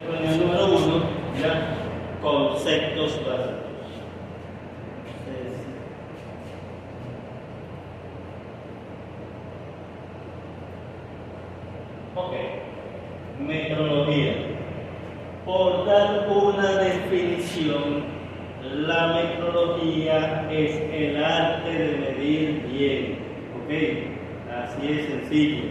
Reunión número 1, ya, conceptos básicos. Ok, metrología. Por dar una definición, la metrología es el arte de medir bien. Ok, así es sencillo.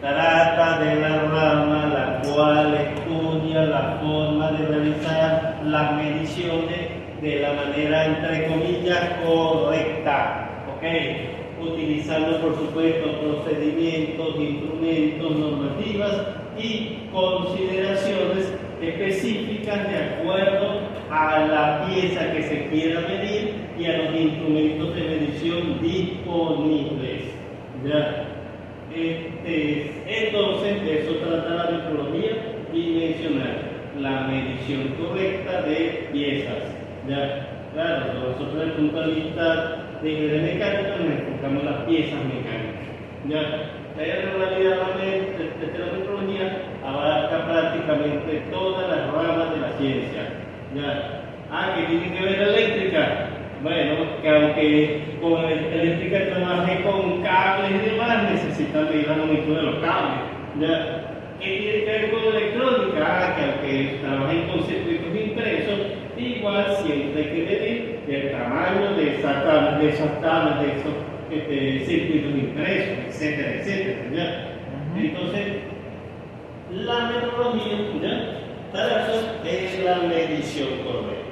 Trata de la rama la cual estudia la forma de realizar las mediciones de la manera, entre comillas, correcta, ¿ok? Utilizando, por supuesto, procedimientos, instrumentos, normativas y consideraciones específicas de acuerdo a la pieza que se quiera medir y a los instrumentos de medición disponibles. ¿Ya? Entonces, de eso trata la metrología dimensional, la medición correcta de piezas. ¿Ya? Claro, nosotros desde el punto de vista de ingeniería mecánica nos enfocamos en las piezas mecánicas. ¿Ya? Pero en realidad la metrología abarca prácticamente todas las ramas de la ciencia. ¿Ya? ¿Qué tiene que ver la eléctrica? Bueno, que aunque con eléctrica trabaje con cables y demás, necesitan medir la longitud de los cables. ¿Ya? ¿Qué tiene que ver con electrónica? Que aunque trabajen con circuitos impresos, igual siempre hay que medir el tamaño de esas tablas, de esos circuitos impresos, etcétera, etcétera. ¿Ya? Entonces, la metrología, ¿ya? Para eso es la medición correcta.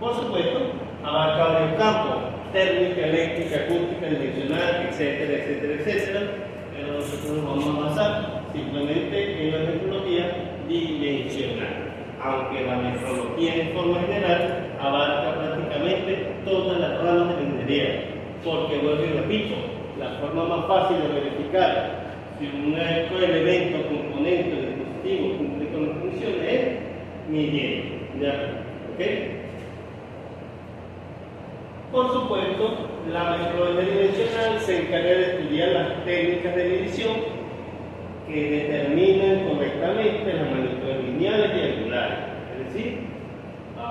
Por supuesto, abarca varios campos: térmica, eléctrica, acústica, direccional, etcétera, etcétera, etcétera. Pero nosotros nos vamos a basar simplemente en la metrología dimensional. Aunque la metrología en forma general abarca prácticamente todas las ramas de la ingeniería. Porque, vuelvo y repito, la forma más fácil de verificar si un elemento, componente o dispositivo cumple con las funciones es midiendo. ¿Ya? ¿Ok? Por supuesto, la metrología dimensional se encarga de estudiar las técnicas de medición que determinan correctamente las magnitudes lineales y angulares. Es decir, la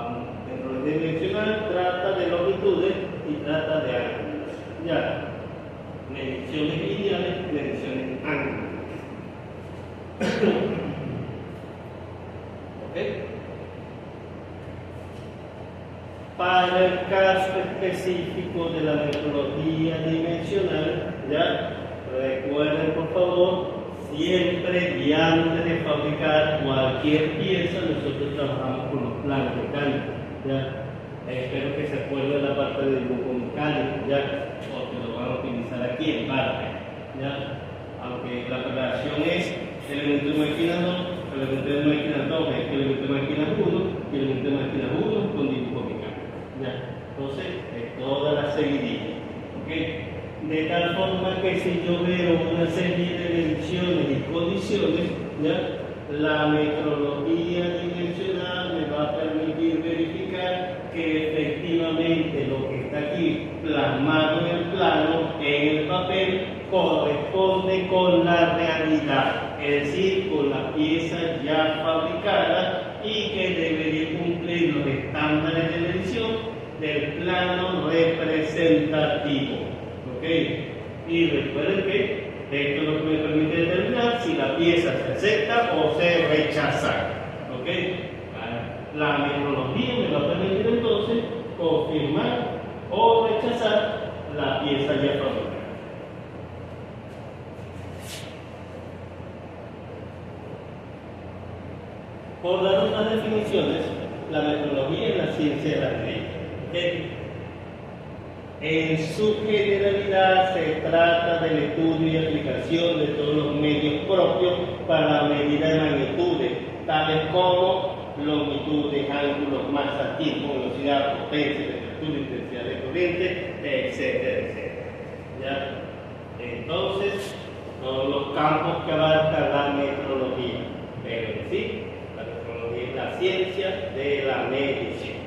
metrología dimensional trata de longitudes y trata de ángulos. Ya, mediciones lineales y mediciones angulares. ¿Ok? Para el caso específico de la metrología dimensional, ya, recuerden por favor, siempre y antes de fabricar cualquier pieza, nosotros trabajamos con los planos mecánicos. ¿Ya? Espero que se acuerden de la parte del dibujo mecánico, ya, porque lo van a utilizar aquí en parte. ¿Ya? Aunque la relación es elemento de máquina 2, elemento de máquina 2 es elemento de máquina 1 y elemento de máquina 1 con dibujo mecánico. ¿Ya? Entonces, es toda la seguidilla. ¿Okay? De tal forma que si yo veo una serie de mediciones y condiciones, ¿ya? La metrología dimensional me va a permitir verificar que efectivamente lo que está aquí plasmado en el plano, en el papel, corresponde con la realidad, es decir, con la pieza ya fabricada y que debería cumplir los estándares de medición del plano representativo. ¿Ok? Y recuerden que esto es lo que me permite determinar si la pieza se acepta o se rechaza. ¿Ok? La metrología me va a permitir entonces confirmar o rechazar la pieza ya fabricada. Por dar unas definiciones, la metrología es la ciencia de las leyes. ¿Okay? En su generalidad se trata del estudio y aplicación de todos los medios propios para la medida de magnitudes, tales como longitudes, ángulos, masa, tiempo, velocidad, potencia, temperatura, intensidad de corriente, etcétera, etcétera. ¿Ya? Entonces, son los campos que abarca la metrología. Pero en sí, la metrología es la ciencia de la medición.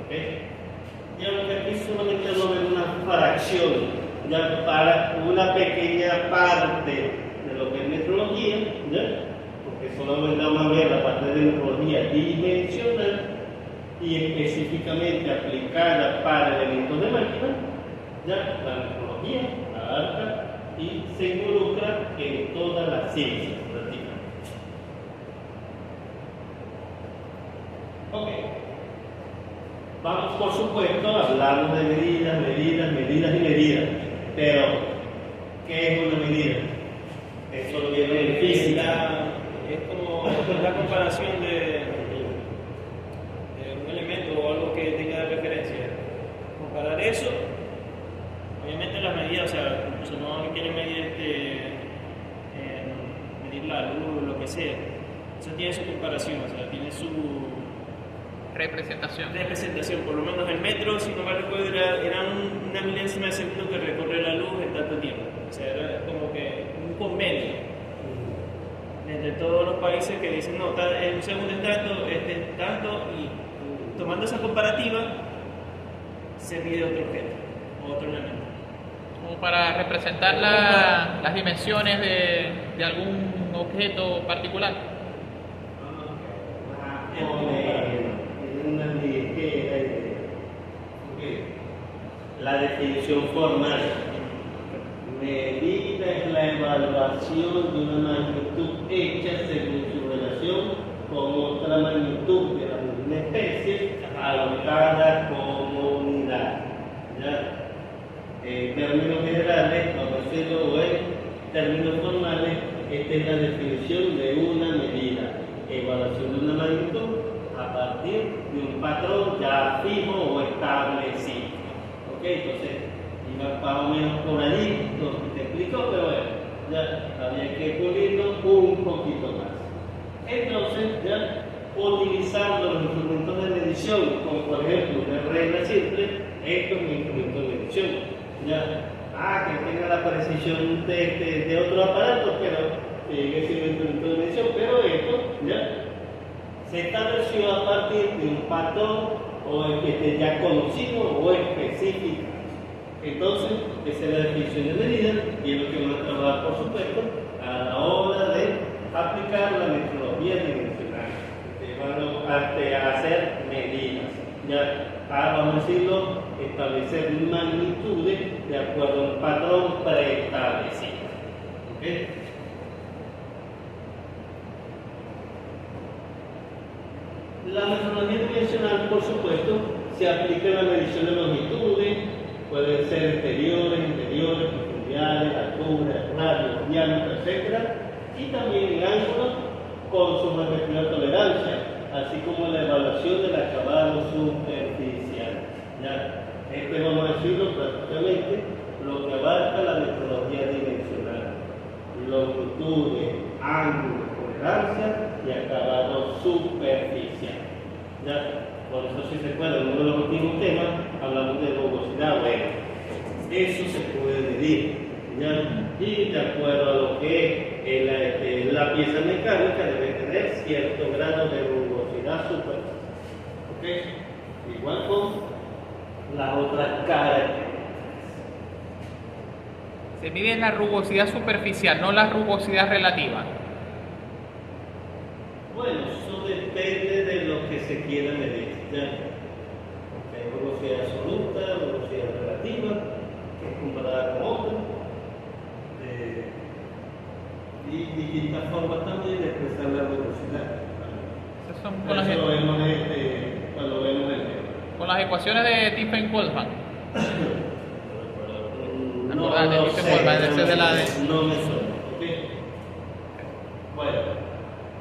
¿Okay? Y aunque aquí solamente vamos a ver una fracción, ya para una pequeña parte de lo que es metrología, ¿ya? Porque solamente vamos a ver la parte de metrología dimensional y específicamente aplicada para elementos de máquina, ya la metrología abarca y se involucra en todas las ciencias prácticamente. Ok, vamos por supuesto, hablamos de medidas, pero ¿qué es una medida? Eso lo viene en física. Es como la comparación de un elemento o algo que tenga de referencia. Comparar eso, obviamente las medidas, o sea, incluso no quiere medir medir la luz, lo que sea. Eso tiene su comparación, o sea, tiene su representación. Por lo menos el metro, si no me recuerdo, era una milésima de segundo que recorre la luz en tanto tiempo. O sea, era como que un convenio entre todos los países que dicen, no, un segundo es tanto, este es tanto, y tomando esa comparativa se mide otro objeto, otro elemento. Como para representar las dimensiones de algún objeto particular. La definición formal. Medida es la evaluación de una magnitud hecha según su relación con otra magnitud de la misma especie alocada como unidad. ¿Ya? En términos generales, vamos a decirlo, o en términos formales, esta es la definición de una medida, evaluación de una magnitud a partir de un patrón ya fijo o establecido. ¿Ok? Entonces, iba más o menos por allí, lo que te explico, pero bueno, ya había que pulirlo un poquito más. Entonces, ya utilizando los instrumentos de medición, como por ejemplo una regla simple, esto es un instrumento de medición. Ya, que tenga la precisión de otro aparato, pero sigue siendo un instrumento de medición, pero esto ya se estableció a partir de un patrón o que esté ya conocido o específico. Entonces, esa es la definición de medida y es lo que vamos a trabajar, por supuesto, a la hora de aplicar la metodología dimensional. A hacer medidas. Ya, vamos a decirlo, establecer magnitudes de acuerdo a un patrón preestablecido. ¿Okay? La metodología dimensional, por supuesto, se aplica en la medición de longitudes, pueden ser exteriores, interiores, profundidades, alturas, radios, diámetros, etc. Y también en ángulos con su respectiva tolerancia, así como la evaluación del acabado superficial. ¿Ya? Este, vamos a decirlo prácticamente, lo que abarca la metodología dimensional: longitudes, ángulos, tolerancia y acabado superficial. ¿Ya? Por eso, si se recuerda, en uno de los últimos temas hablamos de rugosidad. Bueno, eso se puede medir, ¿ya? Y de acuerdo a lo que es la pieza mecánica, debe tener cierto grado de rugosidad superficial. ¿Ok? Igual con las otras características. Se mide la rugosidad superficial, no la rugosidad relativa. Bueno, eso depende de lo que se quiera medir. ¿Ya? Hay rugosidad absoluta, rugosidad relativa, que es comparada con otra. Y distintas formas también de expresar la rugosidad. Esas son Eso lo vemos cuando vemos el tema. con las ecuaciones de Diffie-Hellman. No me suena. ¿Okay? Bueno,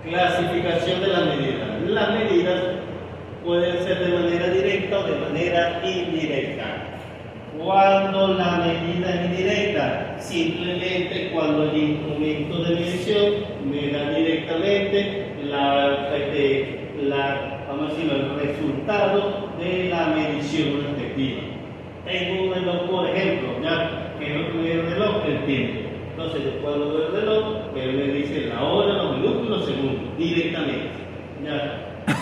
clasificación de las medidas. Las medidas pueden ser de manera directa o de manera indirecta. Cuando la medida es indirecta, simplemente cuando el instrumento de medición me da directamente vamos a decirlo, el resultado de la medición respectiva. Tengo un reloj, por ejemplo, ya que no tuviera el reloj, el tiempo. Entonces, yo puedo ver el reloj, él me dice la hora, los minutos, los segundos, directamente. ¿Ya?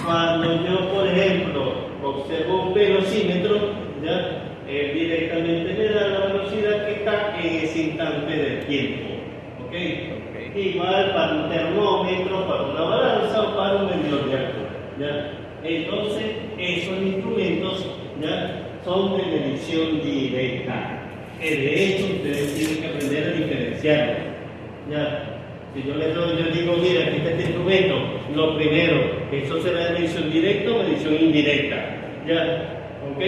Cuando yo, por ejemplo, observo un velocímetro, ¿ya? Él directamente me da la velocidad que está en ese instante del tiempo. ¿Ok? igual para un termómetro, para una balanza o para un medidor de altura. ¿Ya? Entonces, esos instrumentos ¿ya? son de medición directa. Que de hecho ustedes tienen que aprender a diferenciarlos. ¿Ya? Si yo digo, mira, aquí está este instrumento, lo primero, eso será de medición directa o medición indirecta. ¿Ya? ¿Ok?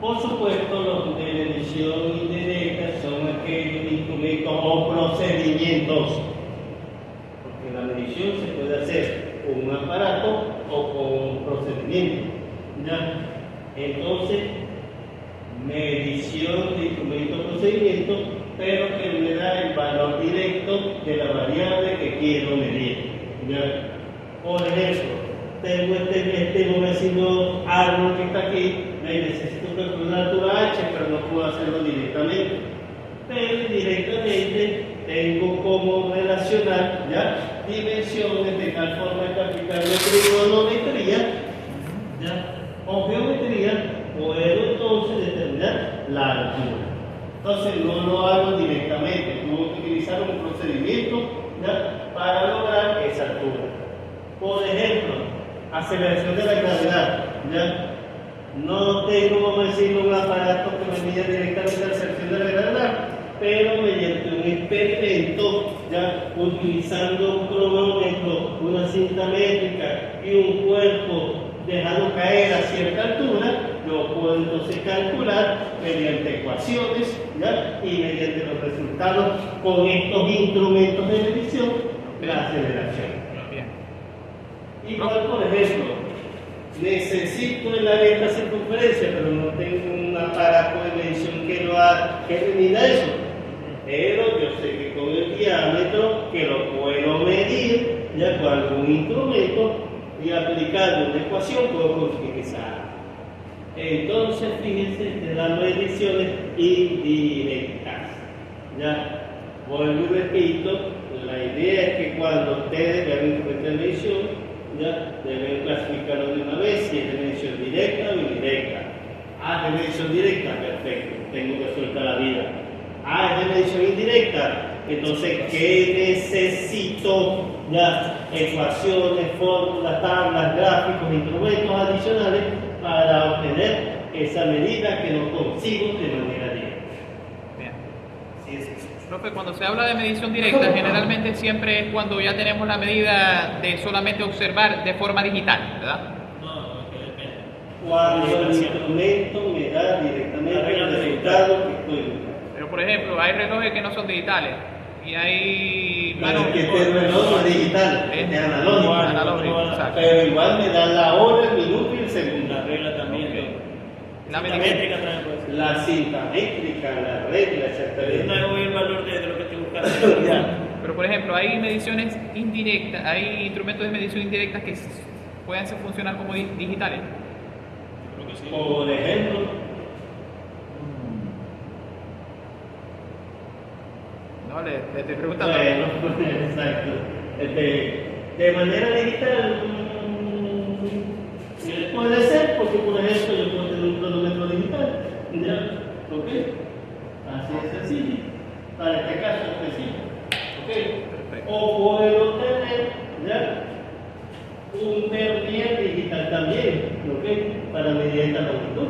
Por supuesto, los de medición indirecta son aquellos instrumentos o procedimientos, porque la medición se puede hacer con un aparato o con un procedimiento. ¿Ya? Entonces, medición de instrumento o procedimiento, pero que me da el valor directo de la variable que quiero medir. ¿Ya? Por ejemplo, tengo este vecino árbol que está aquí, necesito calcular la altura h, pero no puedo hacerlo directamente. Pero indirectamente tengo como relacionar ¿ya? dimensiones de tal forma que aplicarle trigonometría ¿ya? o geometría, puedo entonces determinar la altura. Entonces no lo hago directamente, tengo que utilizar un procedimiento ¿ya? para lograr esa altura. Por ejemplo, aceleración de la gravedad. ¿Ya? No tengo, vamos a decir, un aparato que me mida directamente la aceleración de la gravedad, pero mediante un experimento, ¿ya? Utilizando un cronómetro, una cinta métrica y un cuerpo dejando caer a cierta altura, yo puedo entonces calcular mediante ecuaciones ¿ya? y mediante los resultados con estos instrumentos de medición la aceleración. Igual, por ejemplo, necesito el área de esta circunferencia, pero no tengo un aparato de medición que me mida eso. Pero yo sé que con el diámetro, que lo puedo medir ya con algún instrumento y aplicando una ecuación, puedo conseguir esa área. Entonces, fíjense de las mediciones indirectas. Ya, vuelvo y repito, la idea es que cuando ustedes vean un instrumento de medición, ya deben clasificarlo de una vez si es de medición directa o indirecta. Ah, es de medición directa, perfecto, tengo que soltar la vida. Ah, es de medición indirecta, entonces ¿qué necesito? Ya, ecuaciones, fórmulas, tablas, gráficos, instrumentos adicionales para obtener esa medida que no consigo de manera directa. Bien. Así es. Profe, cuando se habla de medición directa, generalmente siempre es cuando ya tenemos la medida de solamente observar de forma digital, ¿verdad? No, que depende. Cuando el instrumento me da directamente el resultado que estoy buscando. Pero por ejemplo, hay relojes que no son digitales y hay Claro, que este reloj no es digital, es analógico. analógico, exacto. Pero igual me da la hora, el minuto y el segundo. La regla también. La La medición. métrica también puede ser. La cinta métrica, la regla, exactamente. No voy el valor de lo que estoy buscando. Ya. Pero por ejemplo, hay mediciones indirectas, hay instrumentos de medición indirectas que pueden funcionar como digitales. Creo que sí. Por ejemplo, No, le estoy preguntando. bueno, exacto. De manera digital, puede ser, porque por ejemplo yo puedo tener un cronómetro digital. ¿Ya? ¿Ok? Así es sencillo. Para este caso específico. ¿Ok? Perfecto. O puedo tener ¿ya? un vernier digital también. ¿Ok? Para medir esta longitud.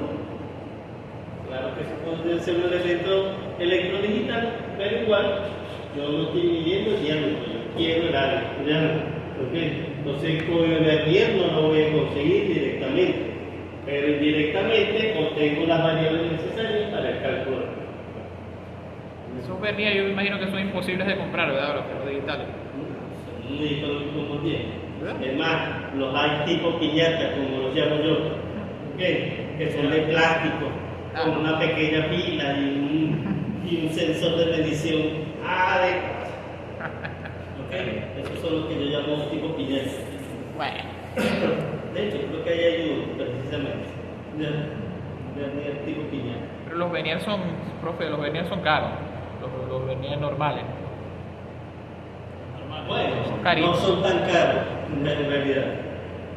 Claro que se puede ser un elemento electrodigital, pero igual yo no estoy midiendo el diámetro, yo quiero el área. ¿Okay? Entonces con el vernier no lo voy a conseguir directamente, pero indirectamente obtengo las variables necesarias para el cálculo. Esos vernier yo me imagino que son imposibles de comprar, ¿verdad? Los digitales. Son muy económicos bien. ¿Verdad? Es más, los hay tipo piñata, como los llamo yo, ¿okay? Que son de plástico, con una pequeña pila y un sensor de medición adecuado. ¿Okay? Esos son los que yo llamo tipo piñata. Bueno. De hecho, creo que ahí hay uno, precisamente. De tipo piñata. Pero los vernier son, profe, los vernier son caros. Los vernier normales. Bueno, Son carísimos. no son tan caros en realidad.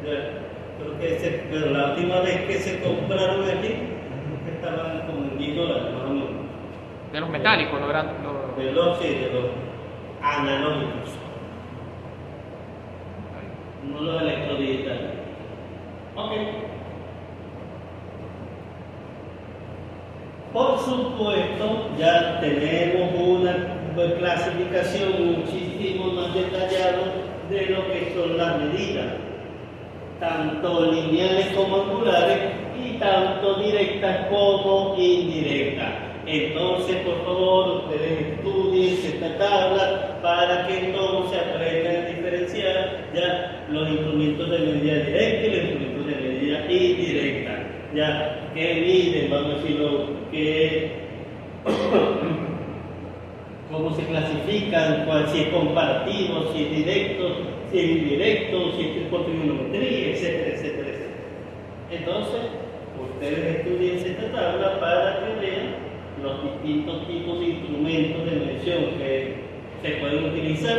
Creo que pero la última vez que se compraron aquí, creo que estaban como en $10 más o menos. De los metálicos, los grandes. De los, sí, de los. analógicos, no los electrodigitales. Ok. Por supuesto, ya tenemos una clasificación muchísimo más detallada de lo que son las medidas, tanto lineales como angulares y tanto directas como indirectas. Entonces, por favor, ustedes estudien esta tabla para que entonces aprendan a diferenciar ya los instrumentos de medida directa y los instrumentos de medida indirecta. Ya, que miden, vamos a decirlo, cómo se clasifican, si es comparativo, si es directo, si es indirecto, si es por trigonometría, etcétera, etcétera, etcétera. Entonces, ustedes estudien esta tabla para que vean los distintos tipos de instrumentos de medición que se pueden utilizar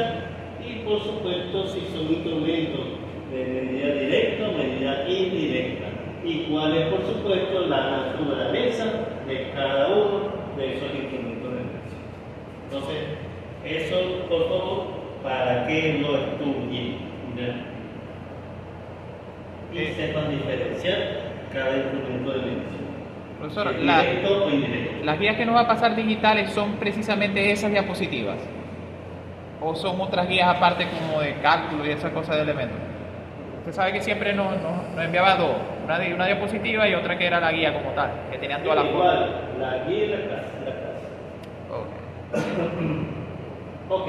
y, por supuesto, si son instrumentos de medida directa o medida indirecta, y cuál es, por supuesto, la naturaleza de cada uno de esos instrumentos de medición. Entonces, eso, por favor, para que lo estudien, ¿ya? Y sepan diferenciar cada instrumento de medición. Profesor, Directo o indirecto. las guías que nos va a pasar digitales son precisamente esas diapositivas, o son otras guías aparte como de cálculo y esas cosas de elementos. Usted sabe que siempre nos enviaba dos, una diapositiva y otra que era la guía como tal, que tenían todas las formas. Igual, la guía y la clase. Ok.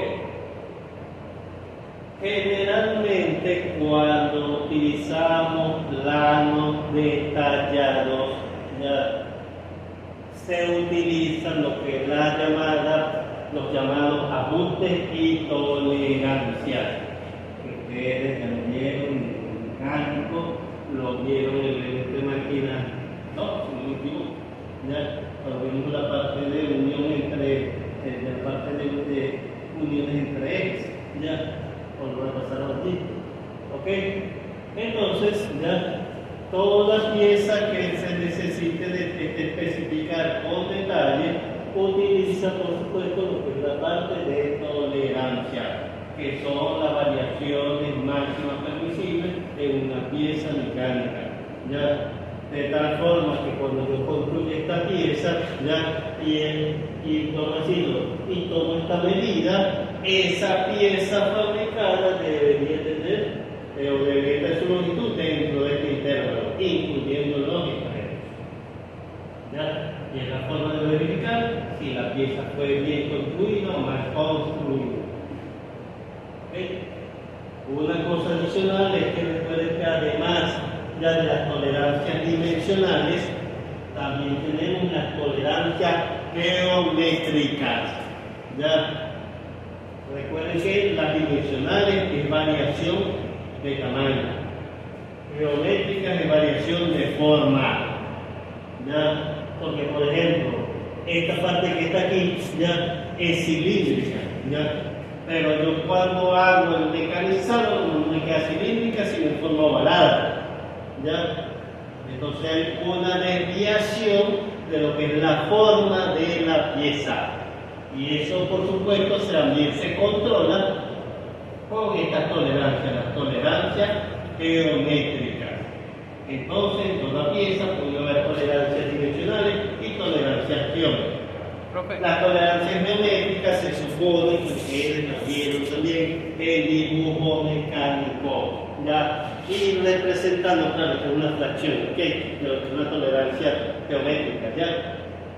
Generalmente cuando utilizamos planos detallados, ya se utilizan lo que es los llamados ajustes y tolerancias. Ustedes ya lo vieron mecánico, lo vieron en el elemento de máquina, no, si no me equivoco, ya cuando vimos la parte de unión entre la parte de uniones entre ejes, ya, cuando la pasaron aquí, ok. Entonces, ya toda pieza que se necesite de especificar con detalle utiliza, por supuesto, lo que es la parte de tolerancia, que son las variaciones máximas permisibles de una pieza mecánica, ¿ya? De tal forma que cuando yo construyo esta pieza, ¿ya? y tomo esta medida, esa pieza fabricada debería tener o debería tener su longitud dentro de este intervalo, incluyendo los extremos, ¿ya? Y es la forma de verificar si la pieza fue bien construida o mal construida. Una cosa adicional es que recuerden que además ya de las tolerancias dimensionales, también tenemos las tolerancias geométricas. ¿Ya? Recuerden que las dimensionales es variación de tamaño, geométricas es variación de forma. ¿Ya? Porque, por ejemplo, esta parte que está aquí ya es cilíndrica. ¿Ya? Pero yo cuando hago el mecanizado no me queda cilíndrica sino en forma ovalada, ¿ya? Entonces hay una desviación de lo que es la forma de la pieza, y eso por supuesto también se controla con estas tolerancias, las tolerancias geométricas. Entonces en toda pieza puede haber tolerancias dimensionales y tolerancias geométricas. Profe. Las tolerancias geométricas se supone que ustedes las vieron también el dibujo mecánico, ¿ya? Y representando, claro, que es una fracción, ¿ok? De lo que es una tolerancia geométrica, ¿ya?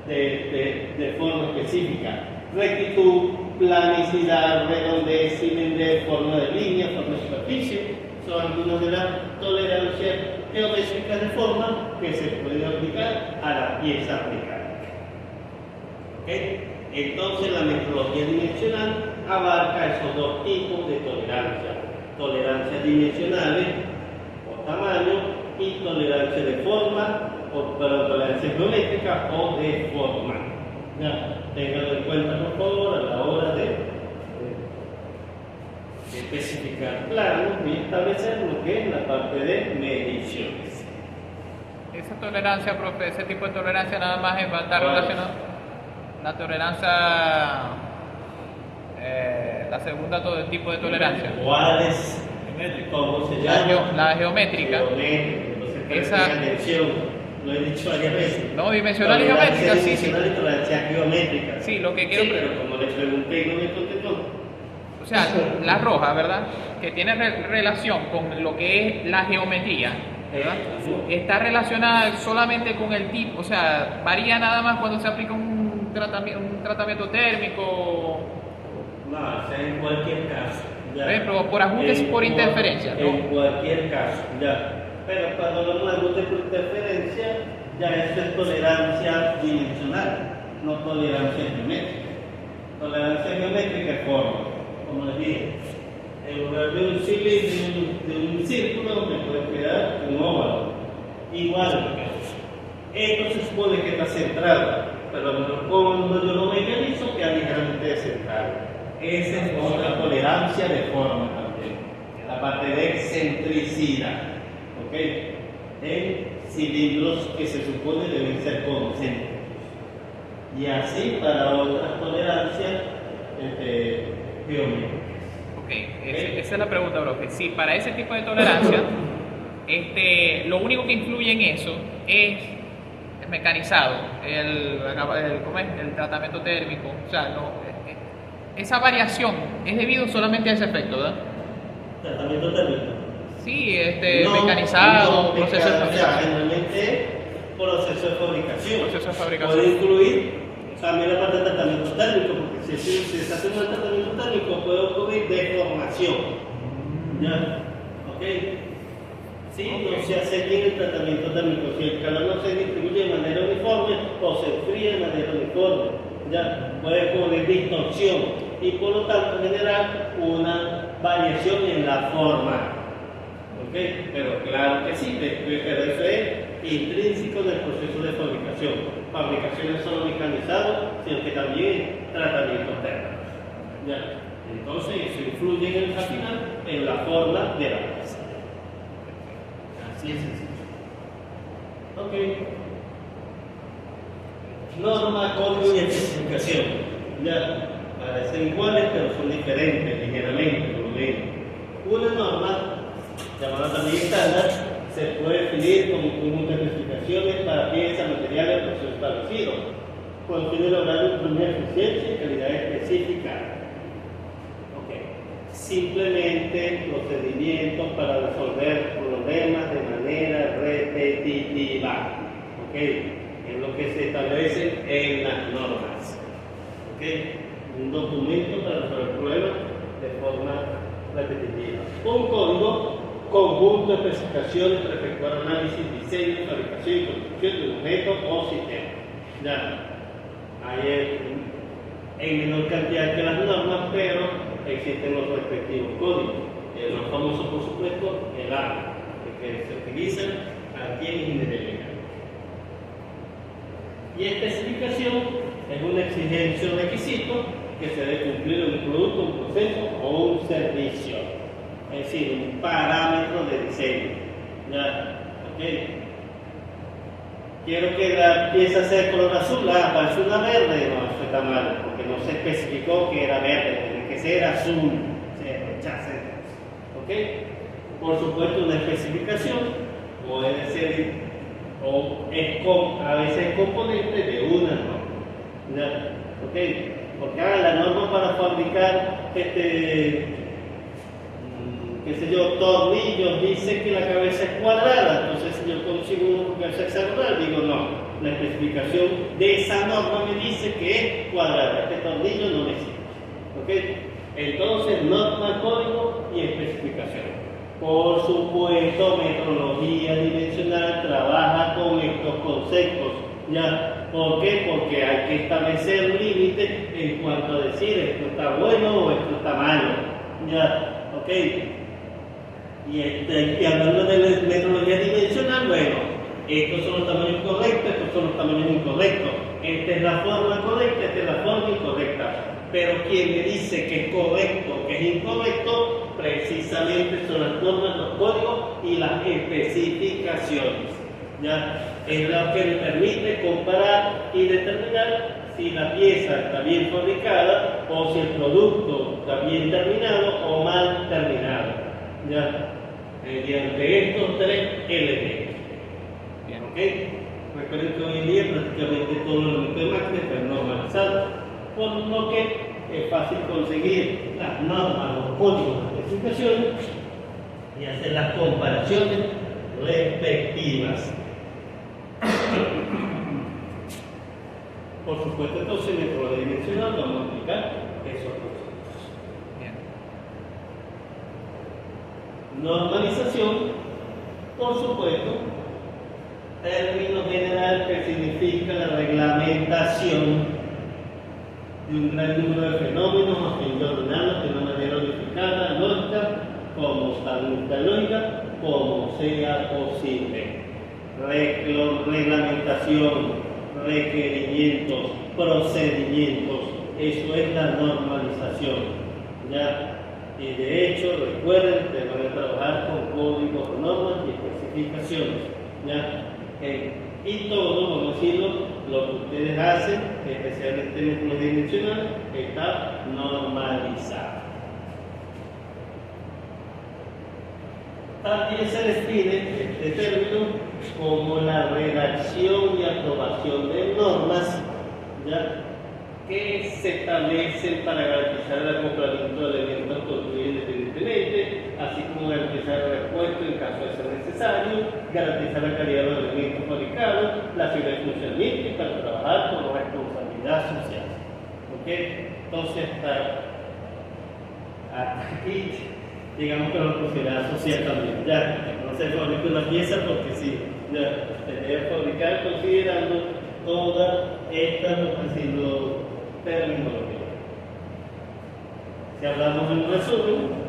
De forma específica. Rectitud, planicidad, redondez, cilindrez, forma de línea, forma de superficie, son algunas de las tolerancias geométricas de forma que se pueden aplicar a la pieza mecánica. ¿Okay? Entonces la metodología dimensional abarca esos dos tipos de tolerancia: tolerancias dimensionales o tamaño y tolerancia de forma, tolerancia geométrica o de forma. Ya, ténganlo en cuenta por favor a la hora de especificar planos y establecer lo que es la parte de mediciones. Esa tolerancia, profe, ese tipo de tolerancia nada más va a estar relacionado. La tolerancia la segunda tipo de tolerancia. ¿Cuál es? ¿Cómo se llama? La geométrica. Entonces, Esa- atención, lo he dicho varias veces. No, dimensional y geométrica, sí, sí. Dimensional y tolerancia geométrica. Sí, lo que quiero... Sí, pero como le pregunté y no me contestó. O sea, la roja, ¿verdad? Que tiene relación con lo que es la geometría, ¿verdad? Está relacionada solamente con el tipo, o sea, varía nada más cuando se aplica un tratamiento térmico, No, o sea, en cualquier caso. por ejemplo, por ajustes por interferencia, ¿no? En cualquier caso, ya. Pero cuando hablamos de ajustes por interferencia, ya eso es tolerancia dimensional, no tolerancia geométrica. Tolerancia geométrica es forma, como les dije. En lugar de un cilindro, de un círculo, me puede quedar un óvalo. Igual, esto se supone que está centrado, pero cuando yo lo mecanizo, queda ligeramente descentrado. Esa es otra tolerancia de forma también. La parte de excentricidad. ¿Ok? En cilindros que se supone deben ser concéntricos. Y así para otras tolerancias geométricas. Ok, esa es la pregunta, profe. Sí, para ese tipo de tolerancia, lo único que influye en eso es el mecanizado, ¿cómo es? El tratamiento térmico. O sea, esa variación es debido solamente a ese efecto, ¿verdad? Tratamiento térmico. Sí, mecanizado, proceso de O sea, fabricación. generalmente proceso de fabricación. Proceso de fabricación. Puede incluir también la parte de tratamiento térmico, porque si se hace un tratamiento térmico puede ocurrir deformación. ¿Ya? ¿Ok? Sí, no se hace bien el tratamiento térmico. Si el calor no se distribuye de manera uniforme o se enfría de manera uniforme, ya puede ocurrir distorsión y por lo tanto generar una variación en la forma. ¿Ok? Pero claro que sí, pero eso es intrínseco del proceso de fabricación. Fabricación no solo mecanizado, sino que también tratamiento térmico. ¿Ya? Entonces eso influye al final en la forma de la pieza. Así es sencillo. Ok. Norma, código y especificación. Ya, parecen iguales, pero son diferentes, ligeramente, por lo menos. Una norma, llamada también estándar, se puede definir como un conjunto de especificaciones para piezas, materiales o procesos establecidos, con el fin de lograr un premio de eficiencia y calidad específica. Simplemente procedimientos para resolver problemas de manera repetitiva. ¿Ok? Es lo que se establece en las normas. ¿Ok? Un documento para resolver problemas de forma repetitiva. Un código, conjunto de especificaciones para efectuar análisis, diseño, fabricación y construcción de un objeto o sistema. Ya, hay en menor cantidad que las normas, pero existen los respectivos códigos. El más famoso, por supuesto, el ARA, que se utilizan aquí en ingeniería legal. Y especificación es una exigencia o requisito que se debe cumplir en un producto, un proceso o un servicio. Es decir, un parámetro de diseño. ¿Ya? ¿Ok? Quiero que la pieza sea de color azul, parece una verde, no, eso está mal, porque no se especificó que era verde, tiene que ser azul, se rechaza. ¿Ok? Por supuesto, una especificación puede ser, a veces componente de una norma. ¿Ya? ¿Ok? Porque la norma para fabricar qué sé yo, tornillos, dice que la cabeza es cuadrada, entonces si yo consigo una cabeza hexagonal, digo no, la especificación de esa norma me dice que es cuadrada, este tornillo no me sirve. ¿Ok? Entonces, norma, código y especificación. Por supuesto, metrología dimensional trabaja con estos conceptos. ¿Ya? ¿Por qué? Porque hay que establecer un límite en cuanto a decir esto está bueno o esto está malo. ¿Ya? ¿Ok? Y hablando de metrología dimensional, bueno, estos son los tamaños correctos, estos son los tamaños incorrectos. Esta es la forma correcta, esta es la forma incorrecta. Pero quien me dice que es correcto, que es incorrecto, precisamente son las normas, los códigos y las especificaciones. ¿Ya? Es lo que me permite comparar y determinar si la pieza está bien fabricada o si el producto está bien terminado o mal terminado. ¿Ya? Mediante estos tres elementos. Bien. ¿Ok? Recuerden que hoy en día prácticamente todo el elemento de máquina está normalizado, por lo que es fácil conseguir las normas, los códigos, las especificaciones y hacer las comparaciones respectivas. Por supuesto, entonces, en el rol dimensional vamos a aplicar esos conceptos. Bien. Normalización, por supuesto, término general que significa la reglamentación de un gran número de fenómenos a fin de ordenarlos de una manera unificada, lógica, lógica, como sea posible. Reglamentación, requerimientos, procedimientos, eso es la normalización. ¿Ya? Y de hecho, recuerden que van a trabajar con códigos, normas y especificaciones. ¿Ya? Y todo, vamos a decirlo, lo que ustedes hacen, especialmente en los dimensionales, está normalizado. También se define este término como la redacción y aprobación de normas, ¿ya?, que se establecen para garantizar el acoplamiento de elementos construidos independientemente, así como garantizar el repuesto en caso de ser necesario, garantizar la calidad de los elementos fabricados, la seguridad de funcionamiento y para trabajar con responsabilidad social. ¿Ok? Entonces, hasta aquí, digamos que la responsabilidad social también. Ya, no se fabrica una pieza porque sí, ya, se debe fabricar considerando toda esta, terminología. Si hablamos en resumen,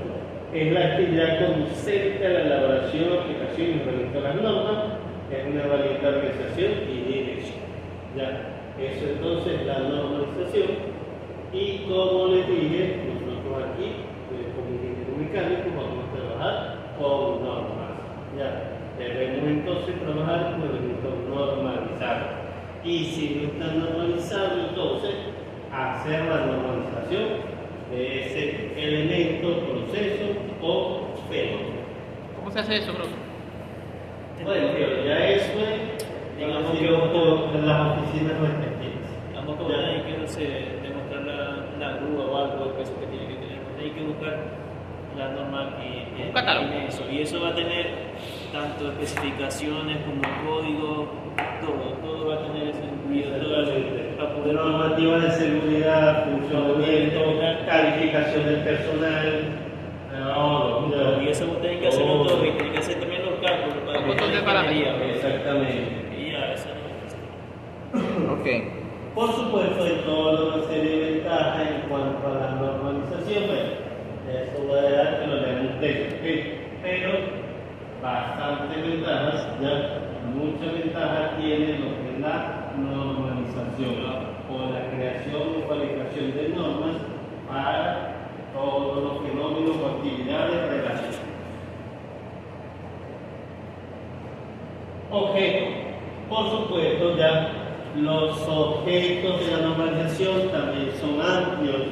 es la actividad conducente a la elaboración, aplicación y implementación de las normas, es una herramienta de organización y dirección. Ya, eso entonces es la normalización. Y como les dije, nosotros aquí, como ingenieros mecánicos, vamos a trabajar con normas. Ya, debemos entonces trabajar con elementos normalizados. Y si no están normalizados, entonces hacer la normalización de ese elemento, proceso o fenómeno. ¿Cómo se hace eso, bro? Bueno, pero ya eso es, digamos, en las oficinas respectivas. Digamos como hay que demostrar la grúa o algo de peso que tiene que tener. Hay que buscar la norma Un catálogo. y eso va a tener tanto especificaciones como código, todo va a tener ese sentido, para poder Normativa de seguridad, funcionamiento, calificación del personal. y eso vos tenés que hacerlo todo y tenés que hacer también los cálculos para Un montón de parámetros. Exactamente. y ya eso no. Ok. Por supuesto, hay toda una serie de ventajas en cuanto a la normalización, eso va a dar que lo lean ustedes, pero bastantes ventajas, ya muchas ventajas tiene lo que es la normalización o la creación o fabricación de normas para todos los fenómenos o actividades relacionadas. Objetos, por supuesto, ya los objetos de la normalización también son amplios,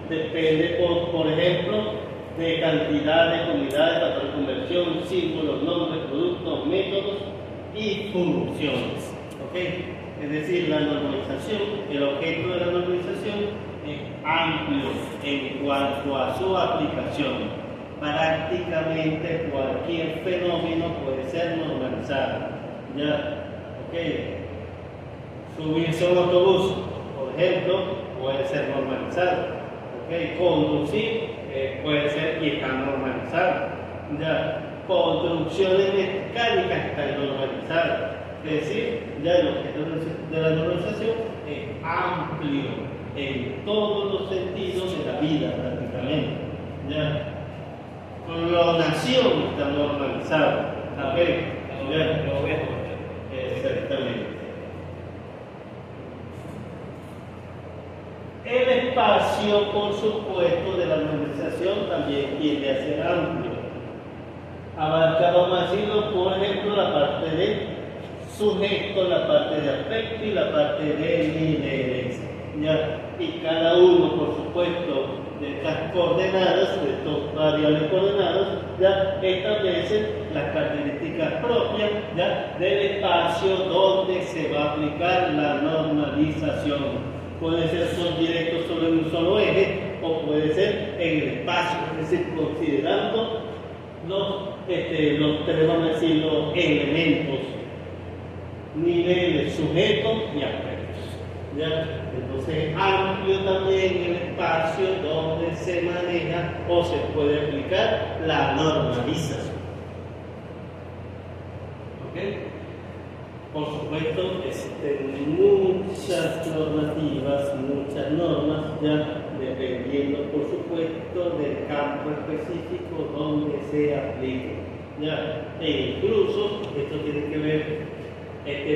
depende, por ejemplo, de cantidad de comunidades, patrón de conversión, símbolos, nombres, productos, métodos y funciones. ¿Ok? Es decir, la normalización, el objeto de la normalización es amplio en cuanto a su aplicación. Prácticamente cualquier fenómeno puede ser normalizado. ¿Ya? ¿Ok? Subirse a un autobús, por ejemplo, puede ser normalizado. ¿Ok? Conducir puede ser y está normalizado. ¿Ya? Construcciones mecánicas están normalizadas. Es decir, ya el objeto de la normalización es amplio en todos los sentidos de la vida, prácticamente. ¿Ya? Clonación está normalizada. ¿Ok? ¿Ya? Exactamente. El espacio, por supuesto, de la normalización también tiende a ser amplio. Abarca, vamos a decirlo, por ejemplo, la parte de sujeto, la parte de aspecto y la parte de niveles. ¿ya? Y cada uno, por supuesto, de estas coordenadas, de estos variables coordenadas, ya establecen las características propias, ¿ya? Del espacio donde se va a aplicar la normalización. Puede ser directo sobre un solo eje o puede ser en el espacio, es decir, considerando los tres, vamos a decir, los elementos, niveles, sujetos y aspectos. ¿Ya? Entonces, amplio también el espacio donde se maneja o se puede aplicar la normalización. ¿Ok? Por supuesto, existen muchas normativas, muchas normas, ya dependiendo, por supuesto, del campo específico donde se aplique. ¿Ya? E incluso, esto tiene que ver,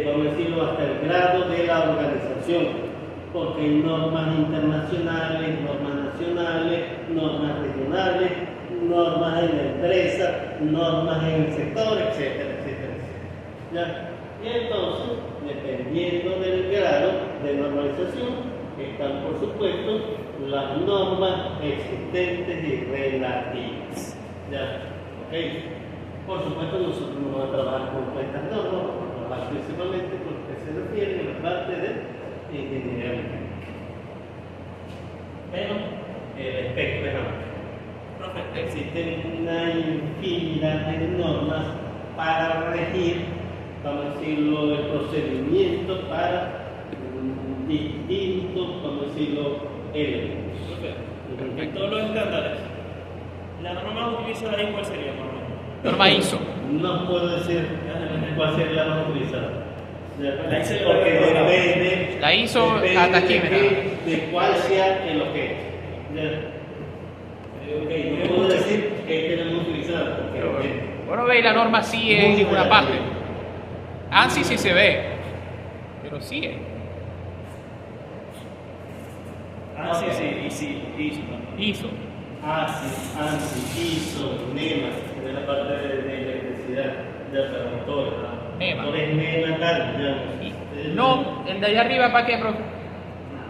vamos a decirlo, hasta el grado de la organización, porque hay normas internacionales, normas nacionales, normas regionales, normas en la empresa, normas en el sector, etcétera, etcétera, etcétera. ¿Ya? Y entonces, dependiendo del grado de normalización, están por supuesto las normas existentes y relativas. ¿Ya? ¿Okay? Por supuesto, nosotros no vamos a trabajar con estas normas, vamos a trabajar principalmente con lo que se refiere a la parte de ingeniería mecánica. Pero el espectro es amplio. Existen una infinidad de normas para regir, vamos a decirlo, el procedimiento para distintos, vamos a decirlo, elementos. En todos los estándares, la norma más utilizada ahí, ¿cuál sería? Norma ISO. No puedo decir cuál sería la más utilizada. La ISO Porque depende. La ISO depende hasta aquí, de cuál sea el objeto. No puedo decir que es la más utilizada. Porque Bueno, veis, la norma sí es en ninguna parte. ANSI sí se ve, pero sí es. Sí, ISO. ANSI, ISO, NEMA, de la parte de electricidad, ya para motores. NEMA. Motores NEMA, tal, ya. No, el de allá arriba, ¿para qué, profe?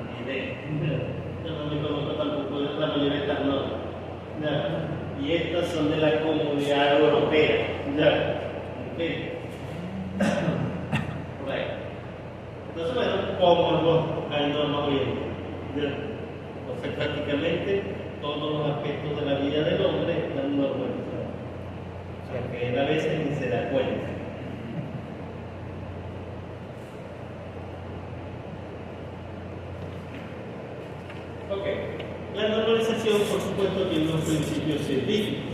Ni idea. Yo no me conozco tampoco de la mayoría de estas normas. Ya. Y estas son de la Comunidad Europea. Ya. Okay. Right. Entonces, bueno, como no hay normas hoy en día. Entonces, prácticamente todos los aspectos de la vida del hombre están normalizados. O sea, que él a veces ni se da cuenta. Ok. La normalización, por supuesto, tiene unos principios científicos,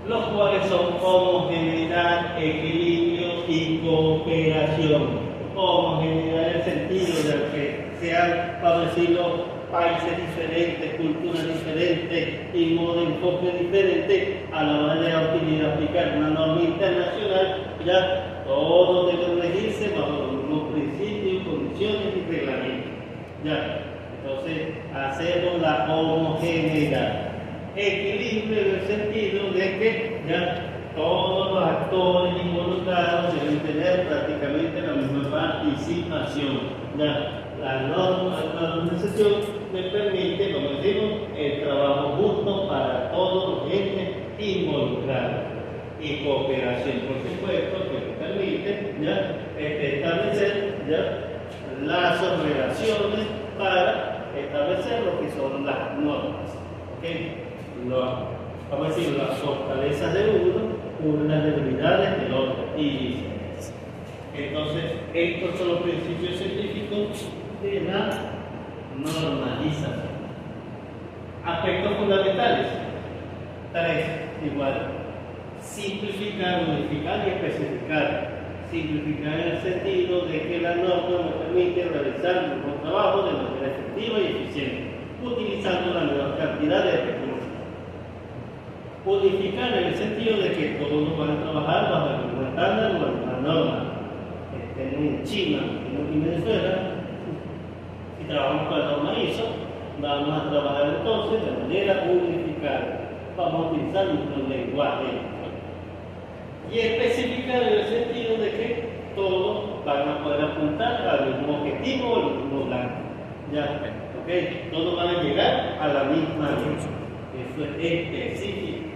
los cuales son homogeneidad, equilibrio y cooperación. Homogeneidad en el sentido de que sean, vamos a decirlo, países diferentes, culturas diferentes y modo de enfoque diferente a la hora de aplicar una norma internacional, ya todo debe regirse bajo los mismos principios, condiciones y reglamentos. Ya, entonces hacemos la homogeneidad. Equilibrio en el sentido de que ya todos los actores involucrados deben tener prácticamente la misma participación. Ya, la normalización me permite, como decimos, el trabajo justo para todos los entes involucrados. Y cooperación, por supuesto, que me permite ya, establecer ya, lazos, relaciones para establecer lo que son las normas. ¿Okay? Vamos a decir, las fortalezas de uno, las debilidades del otro y viceversa. Entonces, estos son los principios científicos de la normalización. Aspectos fundamentales. 3. Igual. Simplificar, unificar y especificar. Simplificar en el sentido de que la norma nos permite realizar el mismo trabajo de manera efectiva y eficiente, utilizando la menor cantidad de recursos. Unificar en el sentido de que todos van a trabajar bajo el mismo estándar o la misma norma. En China, en Venezuela, si trabajamos con la norma ISO, vamos a trabajar entonces de manera unificada. Vamos a utilizar nuestro lenguaje. Y especificar en el sentido de que todos van a poder apuntar al mismo objetivo o al mismo blanco. Ya, ok, todos van a llegar a la misma luz. Eso es específico.